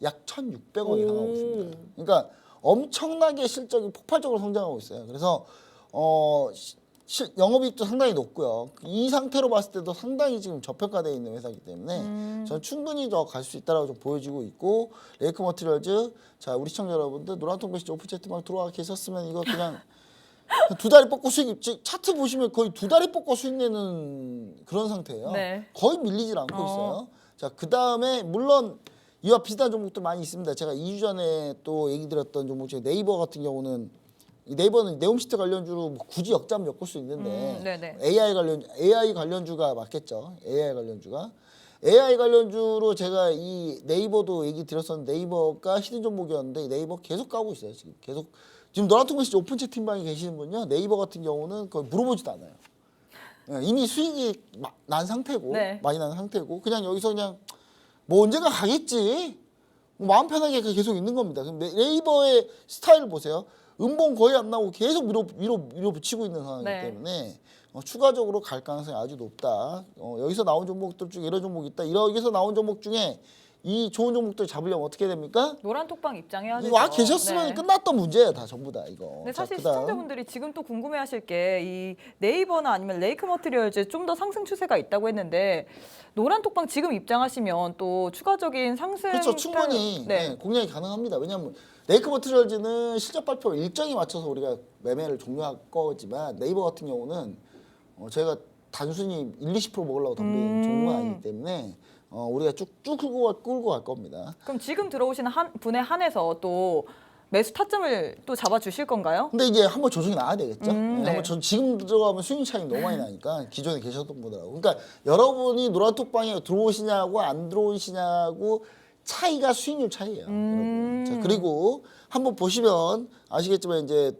약 1600억이 향하고 있습니다. 그러니까 엄청나게 실적이 폭발적으로 성장하고 있어요. 그래서 영업이익도 상당히 높고요. 이 상태로 봤을 때도 상당히 지금 저평가되어 있는 회사이기 때문에 저는 충분히 더 갈 수 있다라고 좀 보여지고 있고 레이크 머티리얼즈 자 우리 시청자 여러분들 노란통 메시지 오픈 채팅방 들어와 계셨으면 이거 그냥 두 다리 뻗고 수익 차트 보시면 거의 두 다리 뻗고 수익 내는 그런 상태예요. 네. 거의 밀리질 않고 있어요. 자 그다음에 물론 이와 비슷한 종목도 많이 있습니다. 제가 2주 전에 또 얘기 드렸던 종목 중에 네이버 같은 경우는 이 네이버는 네옴시티 관련주로 뭐 굳이 역잠 엮을 수 있는데 네네. AI 관련주가 맞겠죠. AI 관련주로 제가 이 네이버도 얘기 드렸었는데 네이버가 히든 종목이었는데 네이버 계속 가고 있어요. 지금 노란통 메시지 오픈 채팅방에 계시는 분요. 네이버 같은 경우는 거의 물어보지도 않아요. 이미 수익이 난 상태고 네. 많이 난 상태고 그냥 여기서 그냥 뭐 언젠가 가겠지. 뭐 마음 편하게 계속 있는 겁니다. 그럼 네이버의 스타일 보세요. 음봉 거의 안 나오고 계속 위로 붙이고 있는 상황이기 네. 때문에 추가적으로 갈 가능성이 아주 높다. 여기서 나온 종목들 중에 이런 종목이 있다. 여기서 나온 종목 중에 이 좋은 종목들 잡으려면 어떻게 됩니까? 노란 톡방 입장해야 되죠. 이거 와 계셨으면 네. 끝났던 문제예요, 다 전부 다 이거. 근데 사실 그다음. 시청자분들이 지금 또 궁금해하실 게 이 네이버나 아니면 레이크 머티리얼즈 좀 더 상승 추세가 있다고 했는데 노란 톡방 지금 입장하시면 또 추가적인 상승 그렇죠. 충분히 네. 공략이 가능합니다. 왜냐하면 레이크 머티리얼즈는 실적 발표 일정에 맞춰서 우리가 매매를 종료할 거지만 네이버 같은 경우는 저희가 단순히 1-20% 먹으려고 덤빈 종목은 아니기 때문에 우리가 쭉 끌고 갈 겁니다. 그럼 지금 들어오시는 분에 한해서 또 매수 타점을 또 잡아주실 건가요? 근데 이제 한번 조정이 나야 되겠죠. 네. 한번 지금 들어가면 수익 차이 너무 많이 나니까 기존에 계셨던 분들하고. 그러니까 여러분이 노란톡방에 들어오시냐고 안 들어오시냐고 차이가 수익률 차이예요. 여러분. 자, 그리고 한번 보시면 아시겠지만 이제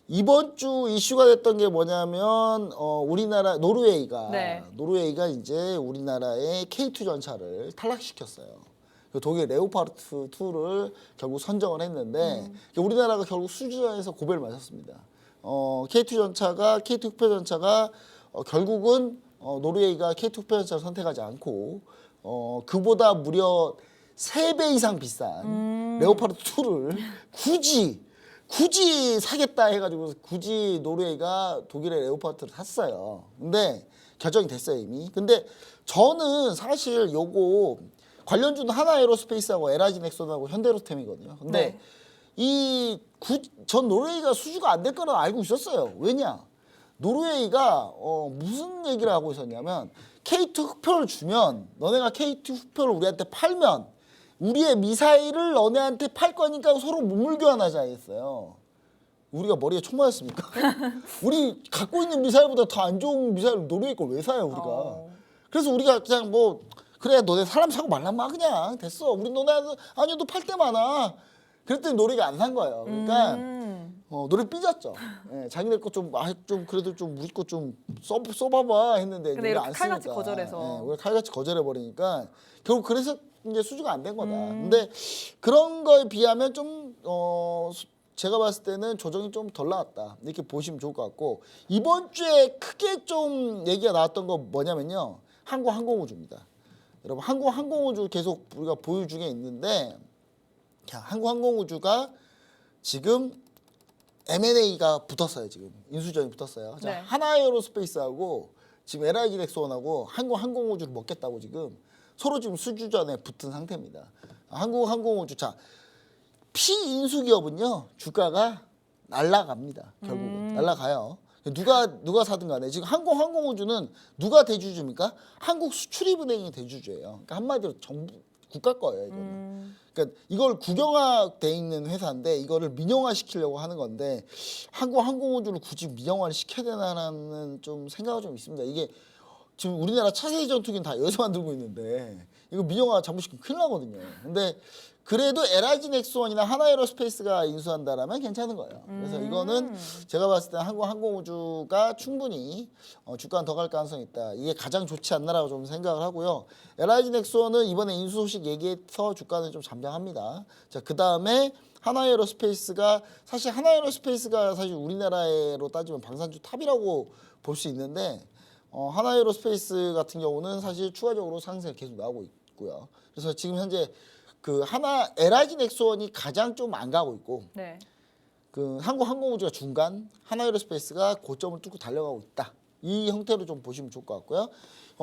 이번 주 이슈가 됐던 게 뭐냐면 우리나라 노르웨이가 이제 우리나라의 K2 전차를 탈락시켰어요. 독일 레오파르트 2를 결국 선정을 했는데 우리나라가 결국 수주전에서 고배를 맞았습니다. K2 흑표 전차가 결국은 노르웨이가 K2 흑표 전차를 선택하지 않고 그보다 무려 3배 이상 비싼 레오파르트 2를 굳이 사겠다 해가지고 굳이 노르웨이가 독일의 레오파르트를 샀어요. 근데 결정이 됐어요 이미. 근데 저는 사실 요거 관련주는 하나에어로스페이스하고 LIG 넥슨하고 현대로템이거든요. 근데 네. 전 노르웨이가 수주가 안 될 거는 알고 있었어요. 왜냐? 노르웨이가 무슨 얘기를 하고 있었냐면 K2 흑표를 주면 너네가 K2 흑표를 우리한테 팔면 우리의 미사일을 너네한테 팔 거니까 서로 문물 교환하자 했어요. 우리가 머리에 총 맞았습니까? 우리 갖고 있는 미사일보다 더 안 좋은 미사일 노르웨이 걸 왜 사요 우리가? 그래서 우리가 그냥 뭐 그래 너네 사람 사고 말란마 그냥 됐어. 우리 너네 아니어도 팔 때 많아. 그랬더니 노래가 안 산 거예요. 그러니까 노래 삐졌죠. 예, 자기네 거 좀 그래도 좀 우리 거 좀 써봐봐 했는데 근데 우리가 안 이렇게 칼같이 쓰니까. 거절해서. 예, 우리가 칼같이 거절해 버리니까 결국 그래서 이제 수주가 안 된 거다. 근데 그런 거에 비하면 좀 제가 봤을 때는 조정이 좀 덜 나왔다. 이렇게 보시면 좋을 것 같고 이번 주에 크게 좀 얘기가 나왔던 거 뭐냐면요. 항공우주입니다. 여러분 항공우주 계속 우리가 보유 중에 있는데 항공우주가 지금 M&A가 붙었어요. 지금 인수전이 붙었어요. 자, 네. 하나에어로스페이스하고 지금 LIG 넥슨하고 항공우주를 먹겠다고 지금 서로 지금 수주전에 붙은 상태입니다. 항공우주 자 피인수 기업은요 주가가 날아갑니다. 결국은 날아가요. 누가 사든 간에 지금 항공우주는 누가 대주주입니까? 한국수출입은행이 대주주예요. 그러니까 한마디로 국가 거예요, 이거는. 그러니까 이걸 국영화돼 있는 회사인데 이거를 민영화 시키려고 하는 건데 한국 항공우주를 굳이 민영화를 시켜야 되나라는 좀 생각이 좀 있습니다. 이게 지금 우리나라 차세대 전투기는 다 여기서 만들고 있는데 이거 민영화 잘못시키면 큰일 나거든요. 근데 그래도 LIG 넥스원이나 하나에어로스페이스가 인수한다라면 괜찮은 거예요. 그래서 이거는 제가 봤을 때 한국 항공우주가 충분히 주가는 더 갈 가능성이 있다. 이게 가장 좋지 않나라고 좀 생각을 하고요. LIG 넥스원은 이번에 인수 소식 얘기해서 주가는 좀 잠잠합니다. 자, 그 다음에 하나에어로스페이스가 사실 하나에어로스페이스가 사실 우리나라로 따지면 방산주 탑이라고 볼 수 있는데 하나에어로스페이스 같은 경우는 사실 추가적으로 상승이 계속 나오고 있고요. 그래서 지금 현재 그 LIG 넥스원이 가장 좀 안 가고 있고 네. 그 한국 항공우주가 중간, 하나에어로스페이스가 고점을 뚫고 달려가고 있다. 이 형태로 좀 보시면 좋을 것 같고요.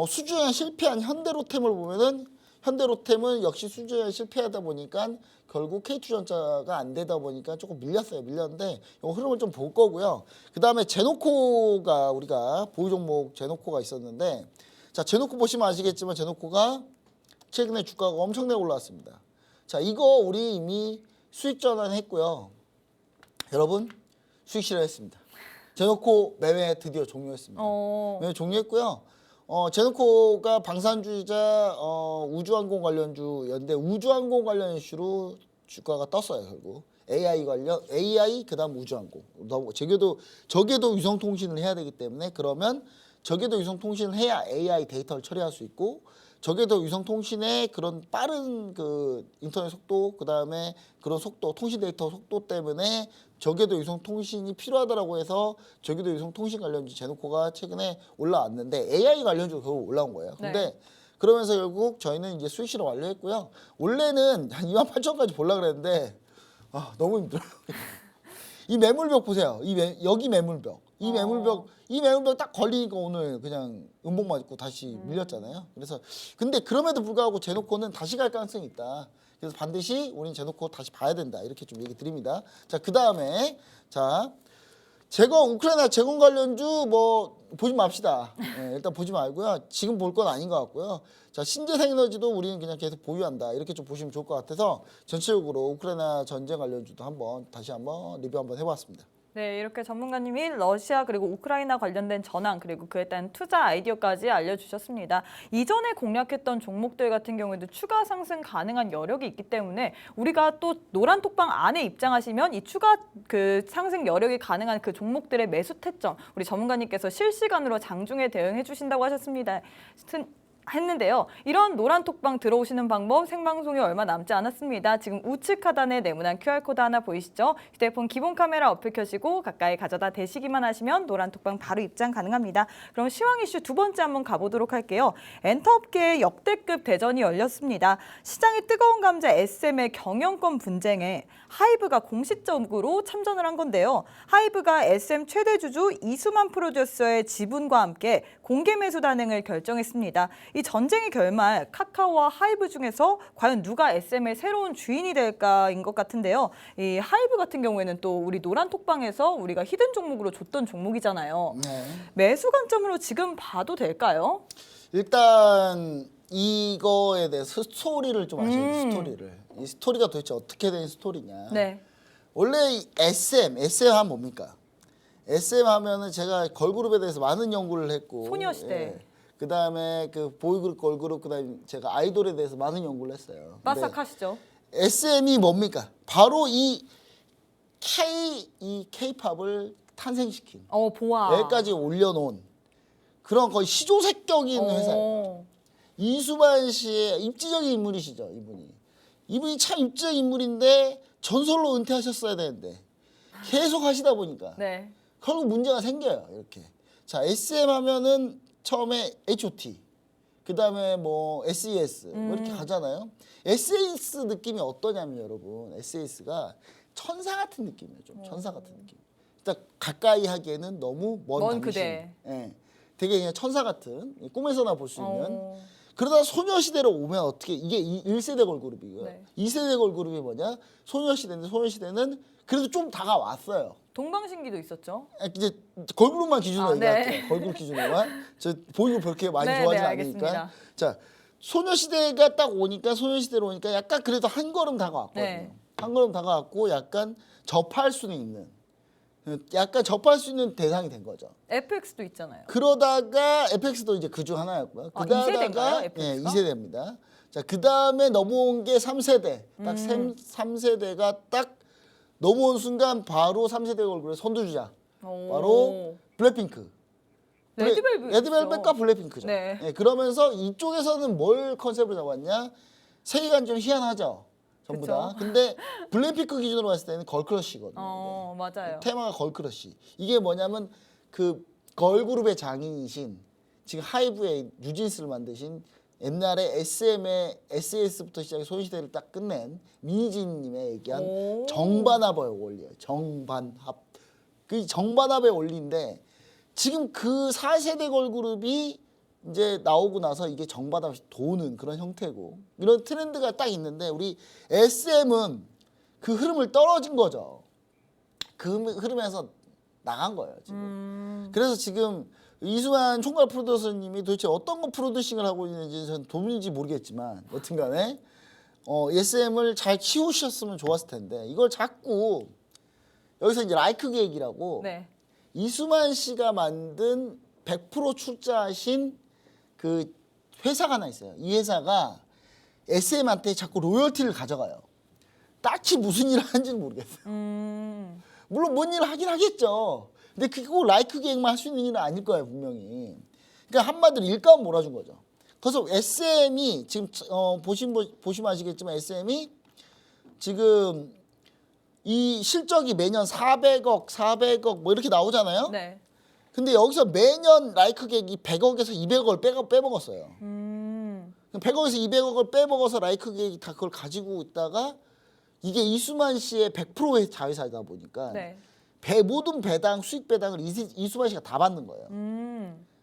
수주에 실패한 현대로템을 보면은 현대로템은 역시 수주에 실패하다 보니까 결국 K2전자가 안 되다 보니까 조금 밀렸는데 이 흐름을 좀 볼 거고요. 그 다음에 제노코가 우리가 보유 종목 제노코가 있었는데 자 제노코 보시면 아시겠지만 제노코가 최근에 주가가 엄청나게 올라왔습니다. 자 이거 우리 이미 수익 전환했고요. 여러분 수익 실현했습니다. 제노코 매매 드디어 종료했습니다. 매매 종료했고요. 제노코가 방산주이자 우주항공 관련주였는데 우주항공 관련 이슈로 주가가 떴어요. 결국 AI 관련 AI 그다음 우주항공. 저게도 위성통신을 해야 되기 때문에 그러면 저게도 위성통신을 해야 AI 데이터를 처리할 수 있고 저게도 위성통신의 그런 빠른 그 인터넷 속도 그다음에 그런 속도 통신 데이터 속도 때문에 저게도 위성통신이 필요하다라고 해서 저게도 위성통신 관련주 제노코가 최근에 올라왔는데 AI 관련주가 결국 올라온 거예요. 근데 네. 그러면서 결국 저희는 이제 수익 실현 완료했고요. 원래는 한 28,000까지 보려고 그랬는데 너무 힘들어요. 이 매물벽 보세요. 여기 매물벽. 이 매물벽 딱 걸리니까 오늘 그냥 음봉 맞고 다시 밀렸잖아요. 그래서 근데 그럼에도 불구하고 제노코는 다시 갈 가능성이 있다. 그래서 반드시 우리는 제노코 다시 봐야 된다. 이렇게 좀 얘기 드립니다. 자, 그다음에 자, 우크라이나 재건 관련주 뭐 보지 맙시다. 일단 보지 말고요. 지금 볼 건 아닌 것 같고요. 자, 신재생에너지도 우리는 그냥 계속 보유한다. 이렇게 좀 보시면 좋을 것 같아서 전체적으로 우크라이나 전쟁 관련주도 다시 한번 리뷰 한번 해봤습니다. 네, 이렇게 전문가님이 러시아 그리고 우크라이나 관련된 전황 그리고 그에 따른 투자 아이디어까지 알려주셨습니다. 이전에 공략했던 종목들 같은 경우에도 추가 상승 가능한 여력이 있기 때문에 우리가 또 노란 톡방 안에 입장하시면 이 추가 그 상승 여력이 가능한 그 종목들의 매수 태점 우리 전문가님께서 실시간으로 장중에 대응해 주신다고 하셨습니다. 했는데요. 이런 노란 톡방 들어오시는 방법 생방송이 얼마 남지 않았습니다. 지금 우측 하단에 네모난 QR코드 하나 보이시죠? 휴대폰 기본 카메라 어플 켜시고 가까이 가져다 대시기만 하시면 노란 톡방 바로 입장 가능합니다. 그럼 시황 이슈 두 번째 한번 가보도록 할게요. 엔터업계의 역대급 대전이 열렸습니다. 시장이 뜨거운 감자 SM의 경영권 분쟁에 하이브가 공식적으로 참전을 한 건데요. 하이브가 SM 최대 주주 이수만 프로듀서의 지분과 함께 공개 매수 단행을 결정했습니다. 이 전쟁의 결말 카카오와 하이브 중에서 과연 누가 SM의 새로운 주인이 될까인 것 같은데요. 이 하이브 같은 경우에는 또 우리 노란 톡방에서 우리가 히든 종목으로 줬던 종목이잖아요. 네. 매수 관점으로 지금 봐도 될까요? 일단 이거에 대해서 스토리를 좀 아셔야 돼요. 스토리를. 이 스토리가 도대체 어떻게 된 스토리냐. 네. 원래 이 SM 하면 뭡니까? SM 하면은 제가 걸그룹에 대해서 많은 연구를 했고 소녀시대. 그 다음에 그 보이그룹 걸그룹 그다음에 제가 아이돌에 대해서 많은 연구를 했어요. 빠삭하시죠? SM이 뭡니까? 바로 이 K-팝을 탄생시킨 보아. 여기까지 올려놓은 그런 거의 시조새격인 회사예요. 이수만 씨의 입지적인 인물이시죠, 이분이 참 입지적인 인물인데 전설로 은퇴하셨어야 되는데 계속 하시다 보니까 네. 결국 문제가 생겨요. 이렇게. 자, SM 하면은 처음에 H.O.T. 그다음에 뭐 SES 뭐 이렇게 가잖아요. SES 느낌이 어떠냐면 여러분, SES가 천사 같은 느낌이에요. 좀 천사 같은 느낌. 일단 가까이 하기에는 너무 먼 당신. 그대. 예. 되게 그냥 천사 같은 꿈에서나 볼 수 있는. 그러다 소녀시대로 오면 어떻게 이게 1세대 걸그룹이고요. 네. 2세대 걸그룹이 뭐냐? 소녀시대인데 소녀시대는 그래도 좀 다가왔어요. 동방신기도 있었죠. 이제 걸그룹만 기준으로 네. 얘기할게요. 걸그룹 기준으로만. 저 보이고 그렇게 많이 네, 좋아하지 네, 않으니까. 알겠습니다. 자, 소녀시대가 딱 오니까 소녀시대로 오니까 약간 그래도 한 걸음 다가왔거든요. 네. 한 걸음 다가왔고 약간 접할 수는 있는 약간 접할 수 있는 대상이 된 거죠. FX도 있잖아요. 그러다가 FX도 이제 그중 하나였고요. 아, 2세대인가요, FX 가? 예, 2세대입니다. 자, 그다음에 넘어온 게 3세대. 딱 3세대가 딱 넘어온 순간 바로 3세대 얼굴에 선두주자. 바로 블랙핑크. 레드벨벳과 블랙핑크죠. 네. 예, 그러면서 이쪽에서는 뭘 컨셉을 잡았냐? 세계관 좀 희한하죠. 전부 다. 그쵸. 근데 블랙핑크 기준으로 봤을 때는 걸크러쉬거든요. 맞아요. 테마가 걸크러쉬. 이게 뭐냐면 그 걸그룹의 장인이신 지금 하이브의 뉴진스를 만드신 옛날에 SM의 SES부터 시작해 소녀시대를 딱 끝낸 미니진님의 얘기한 오. 정반합의 원리예요. 정반합. 그 정반합의 원리인데 지금 그 4세대 걸그룹이 이제 나오고 나서 이게 정반합이 도는 그런 형태고 이런 트렌드가 딱 있는데 우리 SM은 그 흐름을 떨어진 거죠. 그 흐름에서 나간 거예요 지금. 그래서 지금 이수만 총괄 프로듀서님이 도대체 어떤 거 프로듀싱을 하고 있는지 저는 도무지 모르겠지만 여튼간에 SM을 잘 키우셨으면 좋았을 텐데 이걸 자꾸 여기서 이제 라이크 계획이라고 네. 이수만 씨가 만든 100% 출자하신 그 회사가 하나 있어요. 이 회사가 SM한테 자꾸 로열티를 가져가요. 딱히 무슨 일을 하는지는 모르겠어요. 물론 뭔 일을 하긴 하겠죠. 근데 그게 꼭 라이크 계획만 할 수 있는 일은 아닐 거예요, 분명히. 그러니까 한마디로 일감 몰아준 거죠. 그래서 SM이 지금 보시면 아시겠지만 SM이 지금 이 실적이 매년 400억 뭐 이렇게 나오잖아요. 네. 근데 여기서 매년 라이크 계획이 100억에서 200억을 빼먹었어요. 100억에서 200억을 빼먹어서 라이크 계획이 다 그걸 가지고 있다가 이게 이수만 씨의 100%의 자회사이다 보니까 네. 모든 배당 수익 배당을 이수만 씨가 다 받는 거예요.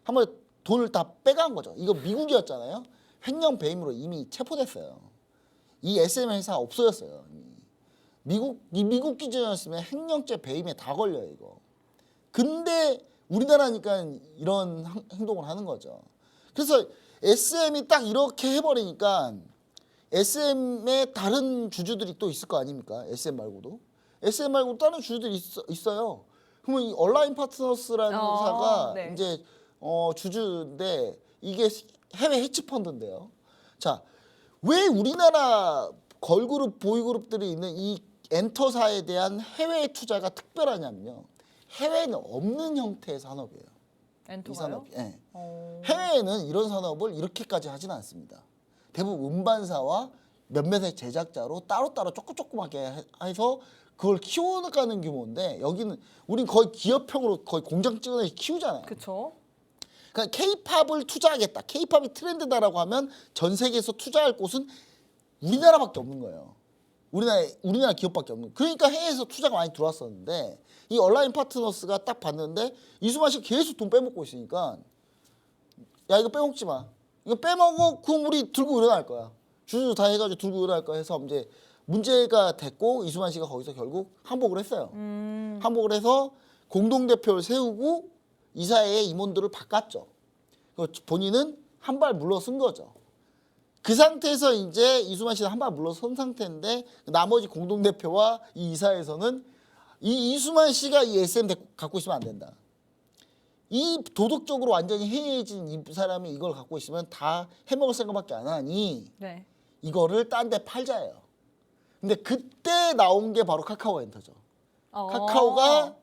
한번 돈을 다 빼간 거죠. 이거 미국이었잖아요. 횡령 배임으로 이미 체포됐어요. 이 SM 회사 없어졌어요. 미국 기준이었으면 횡령죄 배임에 다 걸려요 이거. 근데 우리나라니까 이런 행동을 하는 거죠. 그래서 SM이 딱 이렇게 해버리니까 SM의 다른 주주들이 또 있을 거 아닙니까? SM 말고도. SM 말고 다른 주주들이 있어요. 그러면 이 온라인 파트너스라는 회사가 네. 이제 주주인데 이게 해외 해치펀드인데요. 자, 왜 우리나라 걸그룹 보이그룹들이 있는 이 엔터사에 대한 해외 투자가 특별하냐면요. 해외에는 없는 형태의 산업이에요. 이 엔토가요? 산업. 예. 해외에는 이런 산업을 이렇게까지 하지는 않습니다. 대부분 음반사와 몇몇의 제작자로 따로따로 조그맣게 해서 그걸 키워가는 규모인데 여기는 우린 거의 기업형으로 거의 공장 찍어내서 키우잖아요. 그렇죠. 그러니까 K-팝을 투자하겠다. K-팝이 트렌드다라고 하면 전 세계에서 투자할 곳은 우리나라밖에 없는 거예요. 우리나라 기업밖에 없는. 그러니까 해외에서 투자가 많이 들어왔었는데 이 온라인 파트너스가 딱 봤는데 이수만 씨가 계속 돈 빼먹고 있으니까 야 이거 빼먹지 마. 이거 빼먹어 그럼 우리 들고 일어날 거야. 주주 다 해가지고 들고 일어날 거야 해서 이제 문제가 됐고 이수만 씨가 거기서 결국 항복을 했어요. 항복을 해서 공동대표를 세우고 이사회의 임원들을 바꿨죠. 본인은 한 발 물러선 거죠. 그 상태에서 이제 이수만 씨는 한 발 물러선 상태인데 나머지 공동대표와 이 이사회에서는 이 이수만 씨가 이 SM 갖고 있으면 안 된다. 이 도덕적으로 완전히 해이해진 이 사람이 이걸 갖고 있으면 다 해먹을 생각밖에 안 하니 네. 이거를 딴 데 팔자예요. 근데 그때 나온 게 바로 카카오 엔터죠. 카카오가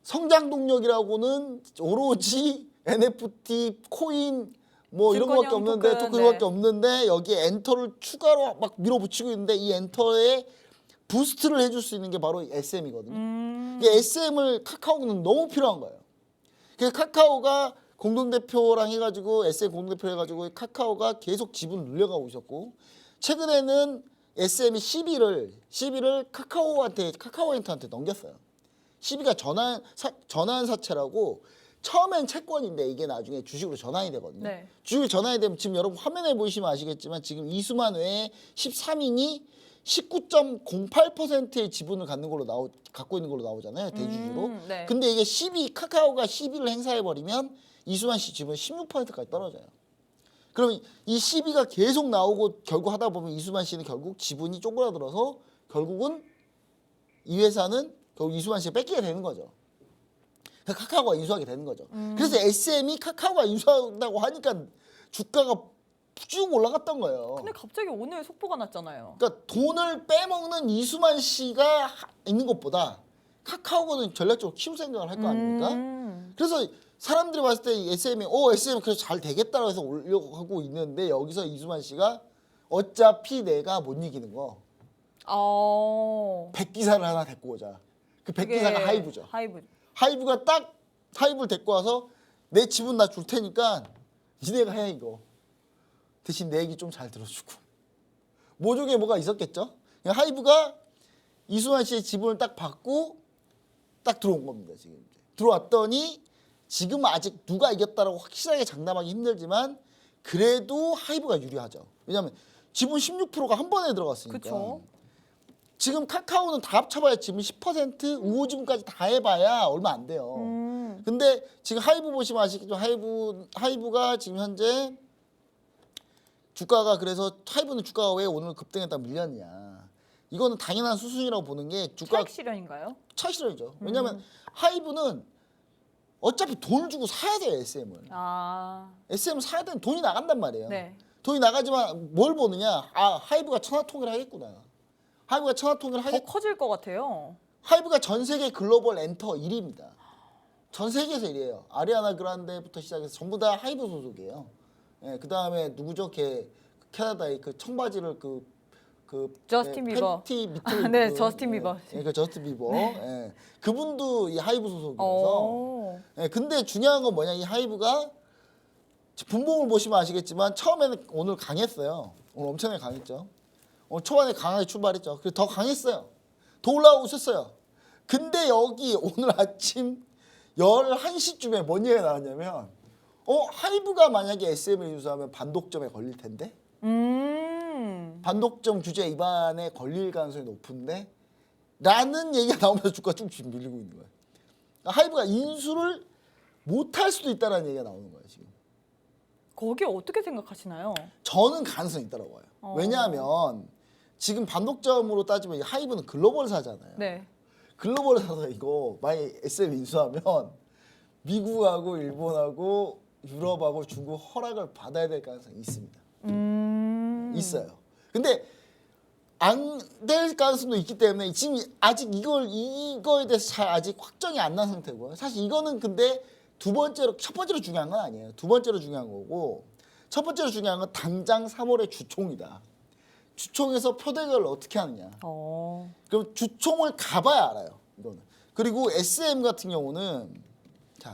성장 동력이라고는 오로지 NFT, 코인 뭐 이런 거밖에 증권형 없는데 토큰, 토큰밖에 네. 없는데 여기에 엔터를 추가로 막 밀어붙이고 있는데 이 엔터에 부스트를 해줄 수 있는 게 바로 SM이거든요. 이게 SM을 카카오는 너무 필요한 거예요. 그래서 카카오가 공동대표랑 해가지고 SM 공동대표 해가지고 카카오가 계속 지분 늘려가고 있었고 최근에는 SM이 12를 카카오엔터한테 넘겼어요. 12가 전환 사채라고 처음엔 채권인데 이게 나중에 주식으로 전환이 되거든요. 네. 주식으로 전환이 되면 지금 여러분 화면에 보시면 아시겠지만 지금 이수만 외에 13인이 19.08%의 지분을 갖고 있는 걸로 나오잖아요. 대주주로. 네. 근데 이게 카카오가 12를 행사해버리면 이수만 씨 지분 16%까지 떨어져요. 그럼 이 시비가 계속 나오고 결국 하다 보면 이수만 씨는 결국 지분이 쪼그라들어서 결국은 이 회사는 결국 이수만 씨가 뺏기게 되는 거죠. 그러니까 카카오가 인수하게 되는 거죠. 그래서 SM이 카카오가 인수한다고 하니까 주가가 쭉 올라갔던 거예요. 근데 갑자기 오늘 속보가 났잖아요. 그러니까 돈을 빼먹는 이수만 씨가 있는 것보다 카카오는 전략적으로 키울 생각을 할 거 아닙니까? 그래서 사람들이 봤을 때 SM이 SM 그래서 잘 되겠다고 해서 올려고 있는데 여기서 이수만 씨가 어차피 내가 못 이기는 거 백기사를 하나 데리고 오자. 그 백기사가 그게 하이브죠. 하이브. 딱 하이브를 데리고 와서 내 지분 나 줄 테니까 니네가 해 이거. 대신 내 얘기 좀 잘 들어주고. 모종에 뭐가 있었겠죠? 그냥 하이브가 이수만 씨의 지분을 딱 받고 딱 들어온 겁니다. 지금 들어왔더니 지금 아직 누가 이겼다라고 확실하게 장담하기 힘들지만 그래도 하이브가 유리하죠. 왜냐하면 지분 16%가 한 번에 들어갔으니까. 그쵸. 지금 카카오는 다 합쳐봐야 지분 10% 우호지분까지 다 해봐야 얼마 안 돼요. 근데 지금 하이브 보시면 아시겠죠? 하이브가 지금 현재 주가가 그래서 하이브는 주가가 왜 오늘 급등했다 밀렸냐? 이거는 당연한 수순이라고 보는 게 주가 차익 실현인가요? 차익 실현이죠. 왜냐하면 하이브는 어차피 돈을 주고 사야 돼요 SM을. SM을 사야 되는 돈이 나간단 말이에요. 네. 돈이 나가지만 뭘 보느냐? 아 하이브가 천하통일 하겠구나. 하이브가 천하통일 더 하겠. 커질 것 같아요. 하이브가 전 세계 글로벌 엔터 1위입니다. 전 세계에서 1위예요. 아리아나 그란데부터 시작해서 전부 다 하이브 소속이에요. 예, 그 다음에 누구죠? 캐나다의 그 청바지를 저스틴 비버. 팬티 밑을 네, 저스틴 비버. 예, 그 저스틴 비버. 예. 그분도 이 하이브 소속이라서. 예, 근데 중요한 건 뭐냐? 이 하이브가 분봉을 보시면 아시겠지만 처음에는 오늘 강했어요. 오늘 엄청나게 강했죠. 오늘 초반에 강하게 출발했죠. 그래서 더 강했어요. 더 올라오고 있었어요. 근데 여기 오늘 아침 11시쯤에 뭔 얘기가 나왔냐면 하이브가 만약에 SM을 인수하면 반독점에 걸릴 텐데 반독점 규제 위반에 걸릴 가능성이 높은데 라는 얘기가 나오면서 주가가 쭉 지금 밀리고 있는 거예요. 그러니까 하이브가 인수를 못할 수도 있다는 얘기가 나오는 거예요. 지금. 거기 어떻게 생각하시나요? 저는 가능성이 있다고 봐요. 왜냐하면 지금 반독점으로 따지면 하이브는 글로벌 사잖아요. 네. 글로벌 사서 이거 만약에 SM 인수하면 미국하고 일본하고 유럽하고 중국 허락을 받아야 될 가능성이 있습니다. 있어요. 근데 안 될 가능성도 있기 때문에 지금 아직 이거에 대해서 잘 아직 확정이 안 난 상태고요. 사실 이거는 근데 첫 번째로 중요한 건 아니에요. 두 번째로 중요한 거고 첫 번째로 중요한 건 당장 3월에 주총이다. 주총에서 표대결을 어떻게 하느냐. 그럼 주총을 가봐야 알아요. 이거는. 그리고 SM 같은 경우는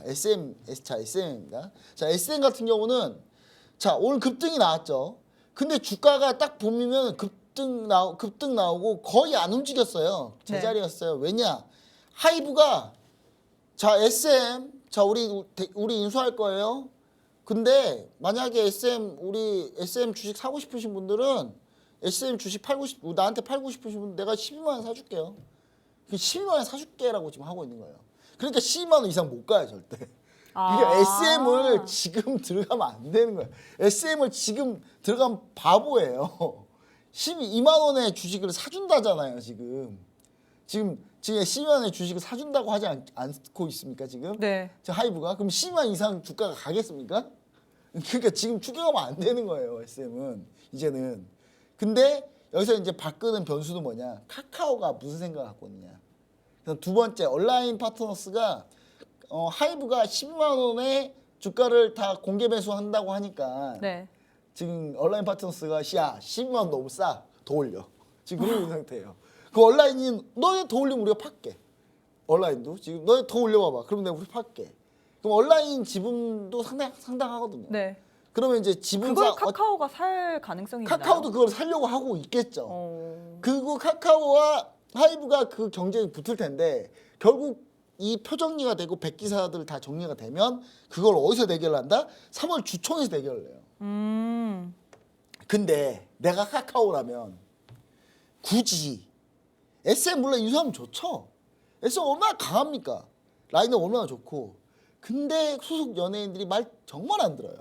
SM입니다. 자, SM 같은 경우는 오늘 급등이 나왔죠. 근데 주가가 딱 보면 급등 나오고 거의 안 움직였어요. 제자리였어요. 왜냐? 하이브가 SM 우리 인수할 거예요. 근데 만약에 우리 SM 주식 사고 싶으신 분들은 SM 주식 나한테 팔고 싶으신 분들 내가 12만 원 사줄게요. 12만 원 사줄게라고 지금 하고 있는 거예요. 그러니까 12만 원 이상 못 가요 절대. 그러니까 SM을 지금 들어가면 안 되는 거예요. SM을 지금 들어가면 바보예요. 12만 원의 주식을 사준다잖아요 지금 12만 원의 주식을 사준다고 하지 않고 있습니까 지금? 네. 하이브가 그럼 10만 이상 주가가 가겠습니까? 그러니까 지금 추격하면 안 되는 거예요 SM은 이제는. 근데 여기서 이제 바꾸는 변수는 뭐냐? 카카오가 무슨 생각을 갖고 있느냐? 그래서 두 번째 온라인 파트너스가 하이브가 12만 원의 주가를 다 공개 매수한다고 하니까 네. 지금 온라인 파트너스가 야 12만 원 너무 싸. 더 올려. 지금 그러고 있는 상태예요. 그 온라인이 너네 더 올리면 우리가 팔게. 온라인도 지금 너네 더 올려봐봐. 그럼 내가 우리 팔게. 그럼 온라인 지분도 상당하거든요. 네. 그러면 이제 지분사 그걸 카카오가 살 가능성이 있나요? 카카오도 그걸 살려고 하고 있겠죠. 그리고 카카오와 하이브가 그 경쟁이 붙을 텐데 결국 이 표정리가 되고 백기사들 다 정리가 되면 그걸 어디서 대결을 한다? 3월 주총에서 대결을 해요. 근데 내가 카카오라면 굳이 SM 물론 인수하면 좋죠. SM 얼마나 강합니까? 라인업 얼마나 좋고. 근데 소속 연예인들이 말 정말 안 들어요.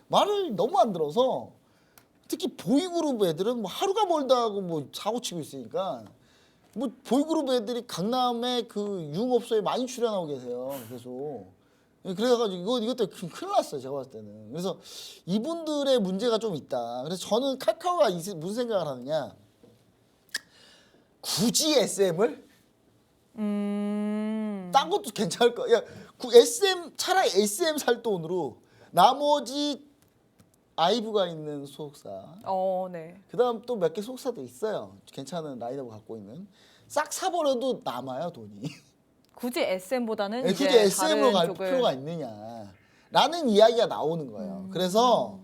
말을 너무 안 들어서 특히 보이그룹 애들은 뭐 하루가 멀다 하고 뭐 사고 치고 있으니까 뭐 보이그룹 애들이 강남의 그 유흥업소에 많이 출연하고 계세요. 계속. 그래가지고 이것 때문에 큰일 났어요. 제가 봤을 때는. 그래서 이분들의 문제가 좀 있다. 그래서 저는 카카오가 무슨 생각을 하느냐. 굳이 SM을? 딴 것도 괜찮을 거야. 야, SM 차라리 SM 살 돈으로 나머지 아이브가 있는 소속사. 네. 그다음 또 몇 개 소속사도 있어요. 괜찮은 라인업을 갖고 있는. 싹 사버려도 남아요 돈이. 굳이 SM보다는 굳이 이제 SM으로 다른 갈 쪽을 필요가 있느냐라는 이야기가 나오는 거예요. 그래서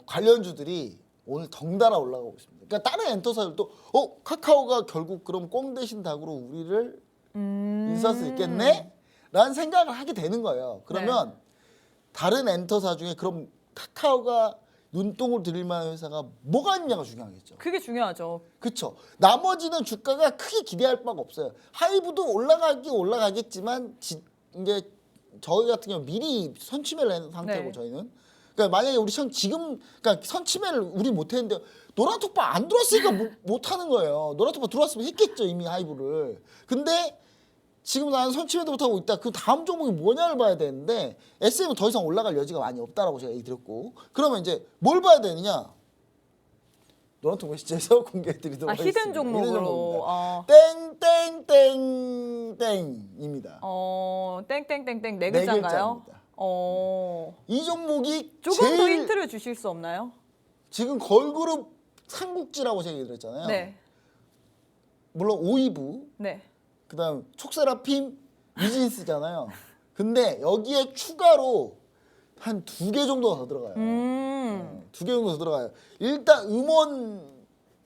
관련주들이 오늘 덩달아 올라가고 있습니다. 그러니까 다른 엔터사들도 카카오가 결국 그럼 꽁 대신 닭으로 우리를 인수할 수 있겠네? 라는 생각을 하게 되는 거예요. 그러면 다른 엔터사 중에 그럼 카카오가 눈동을 들일 만한 회사가 뭐가 있냐가 중요하겠죠. 그게 중요하죠. 그렇죠. 나머지는 주가가 크게 기대할 바가 없어요. 하이브도 올라가긴 올라가겠지만 이제 저희 같은 경우 미리 선취매를 한 상태고 네. 저희는. 그러니까 만약에 우리 지금 그러니까 선취매를 우리 못했는데 노란톡바 안 들어왔으니까 못하는 거예요. 노란톡바 들어왔으면 했겠죠 이미 하이브를. 근데 지금 나는 선취매도 못하고 있다. 그 다음 종목이 뭐냐를 봐야 되는데 SM은 더 이상 올라갈 여지가 많이 없다라고 제가 얘기 드렸고 그러면 이제 뭘 봐야 되느냐? 노란톡바 시장에서 공개해드리도록 하겠습니다. 히든 종목으로. 땡땡땡땡입니다. 땡땡땡땡 네 네 글자인가요? 글자입니다. 이 이 종목이 조금 더 제일 힌트를 주실 수 없나요? 지금 걸그룹 삼국지라고 제가 얘기드렸잖아요. 네. 물론 오이브 네. 그다음 촉세라핌 위진스잖아요. 근데 여기에 추가로 한 2개 정도가 더 들어가요. 2개 정도 더 들어가요. 일단 음원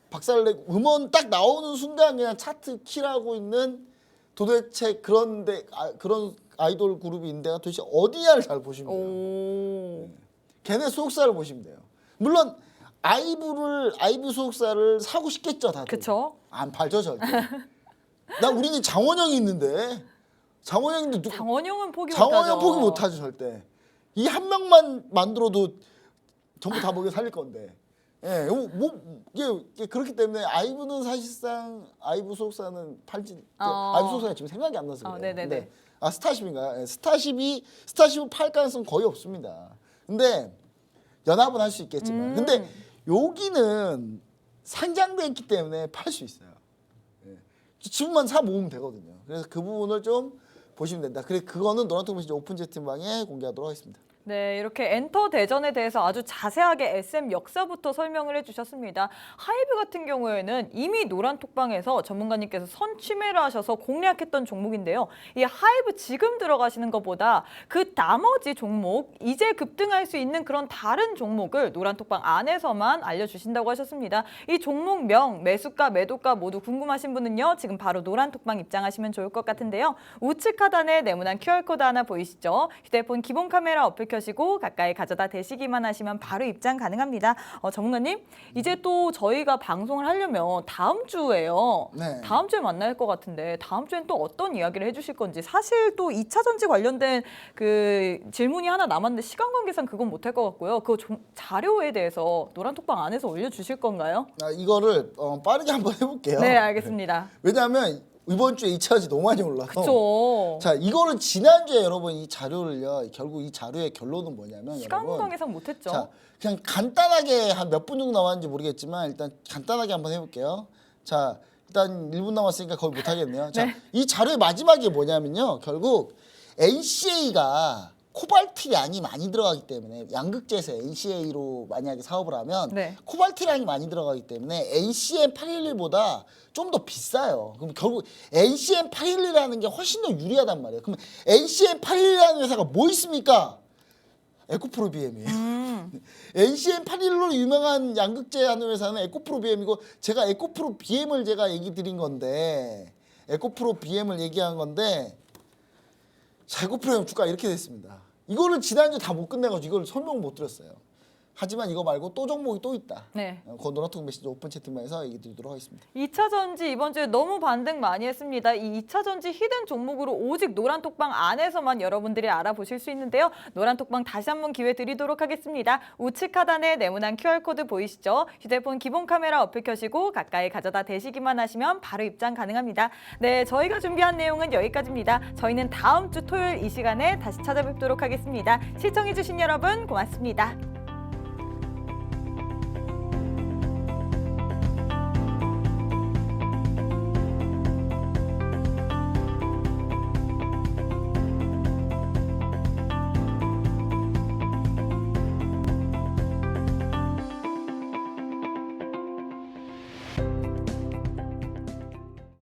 박살내고 음원 딱 나오는 순간 그냥 차트 킬하고 있는 도대체 그런 아이돌 그룹인데가 도대체 어디냐를 잘 보시면 돼요. 걔네 소속사를 보시면 돼요. 물론 아이브 소속사를 사고 싶겠죠 다들. 그쵸. 안 팔죠 절대. 우리는 장원영이 있는데 장원영도 장원영은 포기 장원영 못하죠. 포기 못하죠 절대. 이 한 명만 만들어도 전부 다 먹여 살릴 건데. 예, 이게 그렇기 때문에 아이브는 사실상 아이브 소속사는 팔지. 아이브 소속사가 지금 생각이 안 나서 그래요. 네네네. 근데, 스타쉽인가요? 예, 스타쉽은 팔 가능성 거의 없습니다. 근데 연합은 할 수 있겠지만, 근데 여기는 상장돼 있기 때문에 팔 수 있어요. 예. 지분만 사 모으면 되거든요. 그래서 그 부분을 좀 보시면 된다. 그래 그거는 노란톡 오픈 채팅방에 공개하도록 하겠습니다. 네, 이렇게 엔터 대전에 대해서 아주 자세하게 SM 역사부터 설명을 해주셨습니다. 하이브 같은 경우에는 이미 노란톡방에서 전문가님께서 선취매를 하셔서 공략했던 종목인데요. 이 하이브 지금 들어가시는 것보다 그 나머지 종목, 이제 급등할 수 있는 그런 다른 종목을 노란톡방 안에서만 알려주신다고 하셨습니다. 이 종목명, 매수가, 매도가 모두 궁금하신 분은요. 지금 바로 노란톡방 입장하시면 좋을 것 같은데요. 우측 하단에 네모난 QR코드 하나 보이시죠? 휴대폰 기본 카메라 어플 켜시고 가까이 가져다 대시기만 하시면 바로 입장 가능합니다. 전문가님, 이제 또 저희가 방송을 하려면 다음 주에요. 네. 다음 주에 만날 것 같은데 다음 주엔 또 어떤 이야기를 해주실 건지 사실 또 2차 전지 관련된 그 질문이 하나 남았는데 시간 관계상 그건 못할 것 같고요. 그 자료에 대해서 노란톡방 안에서 올려주실 건가요? 이거를 빠르게 한번 해볼게요. 네, 알겠습니다. 왜냐하면 이번 주에 2차전지 너무 많이 올라서. 그렇죠. 자, 이거는 지난주에 여러분 이 자료를요. 결국 이 자료의 결론은 뭐냐면 시간 여러분. 관계상 못했죠. 자, 그냥 간단하게 한 몇 분 정도 남았는지 모르겠지만 일단 간단하게 한번 해볼게요. 자, 일단 1분 남았으니까 거의 못하겠네요. 자, 네. 이 자료의 마지막에 뭐냐면요. 결국 NCA가 코발트 양이 많이 들어가기 때문에 양극재에서 NCA로 만약에 사업을 하면 네. 코발트 양이 많이 들어가기 때문에 NCM 811보다 좀 더 비싸요. 그럼 결국 NCM 811이라는 게 훨씬 더 유리하단 말이에요. 그럼 NCM 811이라는 회사가 뭐 있습니까? 에코프로 BM이에요. NCM 811로 유명한 양극재 하는 회사는 에코프로 BM이고 제가 에코프로 BM을 제가 얘기 드린 건데 에코프로 BM을 얘기한 건데 자, 에코프로 BM 주가 이렇게 됐습니다. 이거를 지난주에 다 못 끝내가지고 이걸 설명 못 드렸어요. 하지만 이거 말고 또 종목이 또 있다. 네. 그 노란통 메시지 오픈 채팅방에서 얘기 드리도록 하겠습니다. 2차 전지 이번 주에 너무 반등 많이 했습니다. 이 2차 전지 히든 종목으로 오직 노란톡방 안에서만 여러분들이 알아보실 수 있는데요. 노란톡방 다시 한번 기회 드리도록 하겠습니다. 우측 하단에 네모난 QR코드 보이시죠? 휴대폰 기본 카메라 어플 켜시고 가까이 가져다 대시기만 하시면 바로 입장 가능합니다. 네, 저희가 준비한 내용은 여기까지입니다. 저희는 다음 주 토요일 이 시간에 다시 찾아뵙도록 하겠습니다. 시청해주신 여러분 고맙습니다.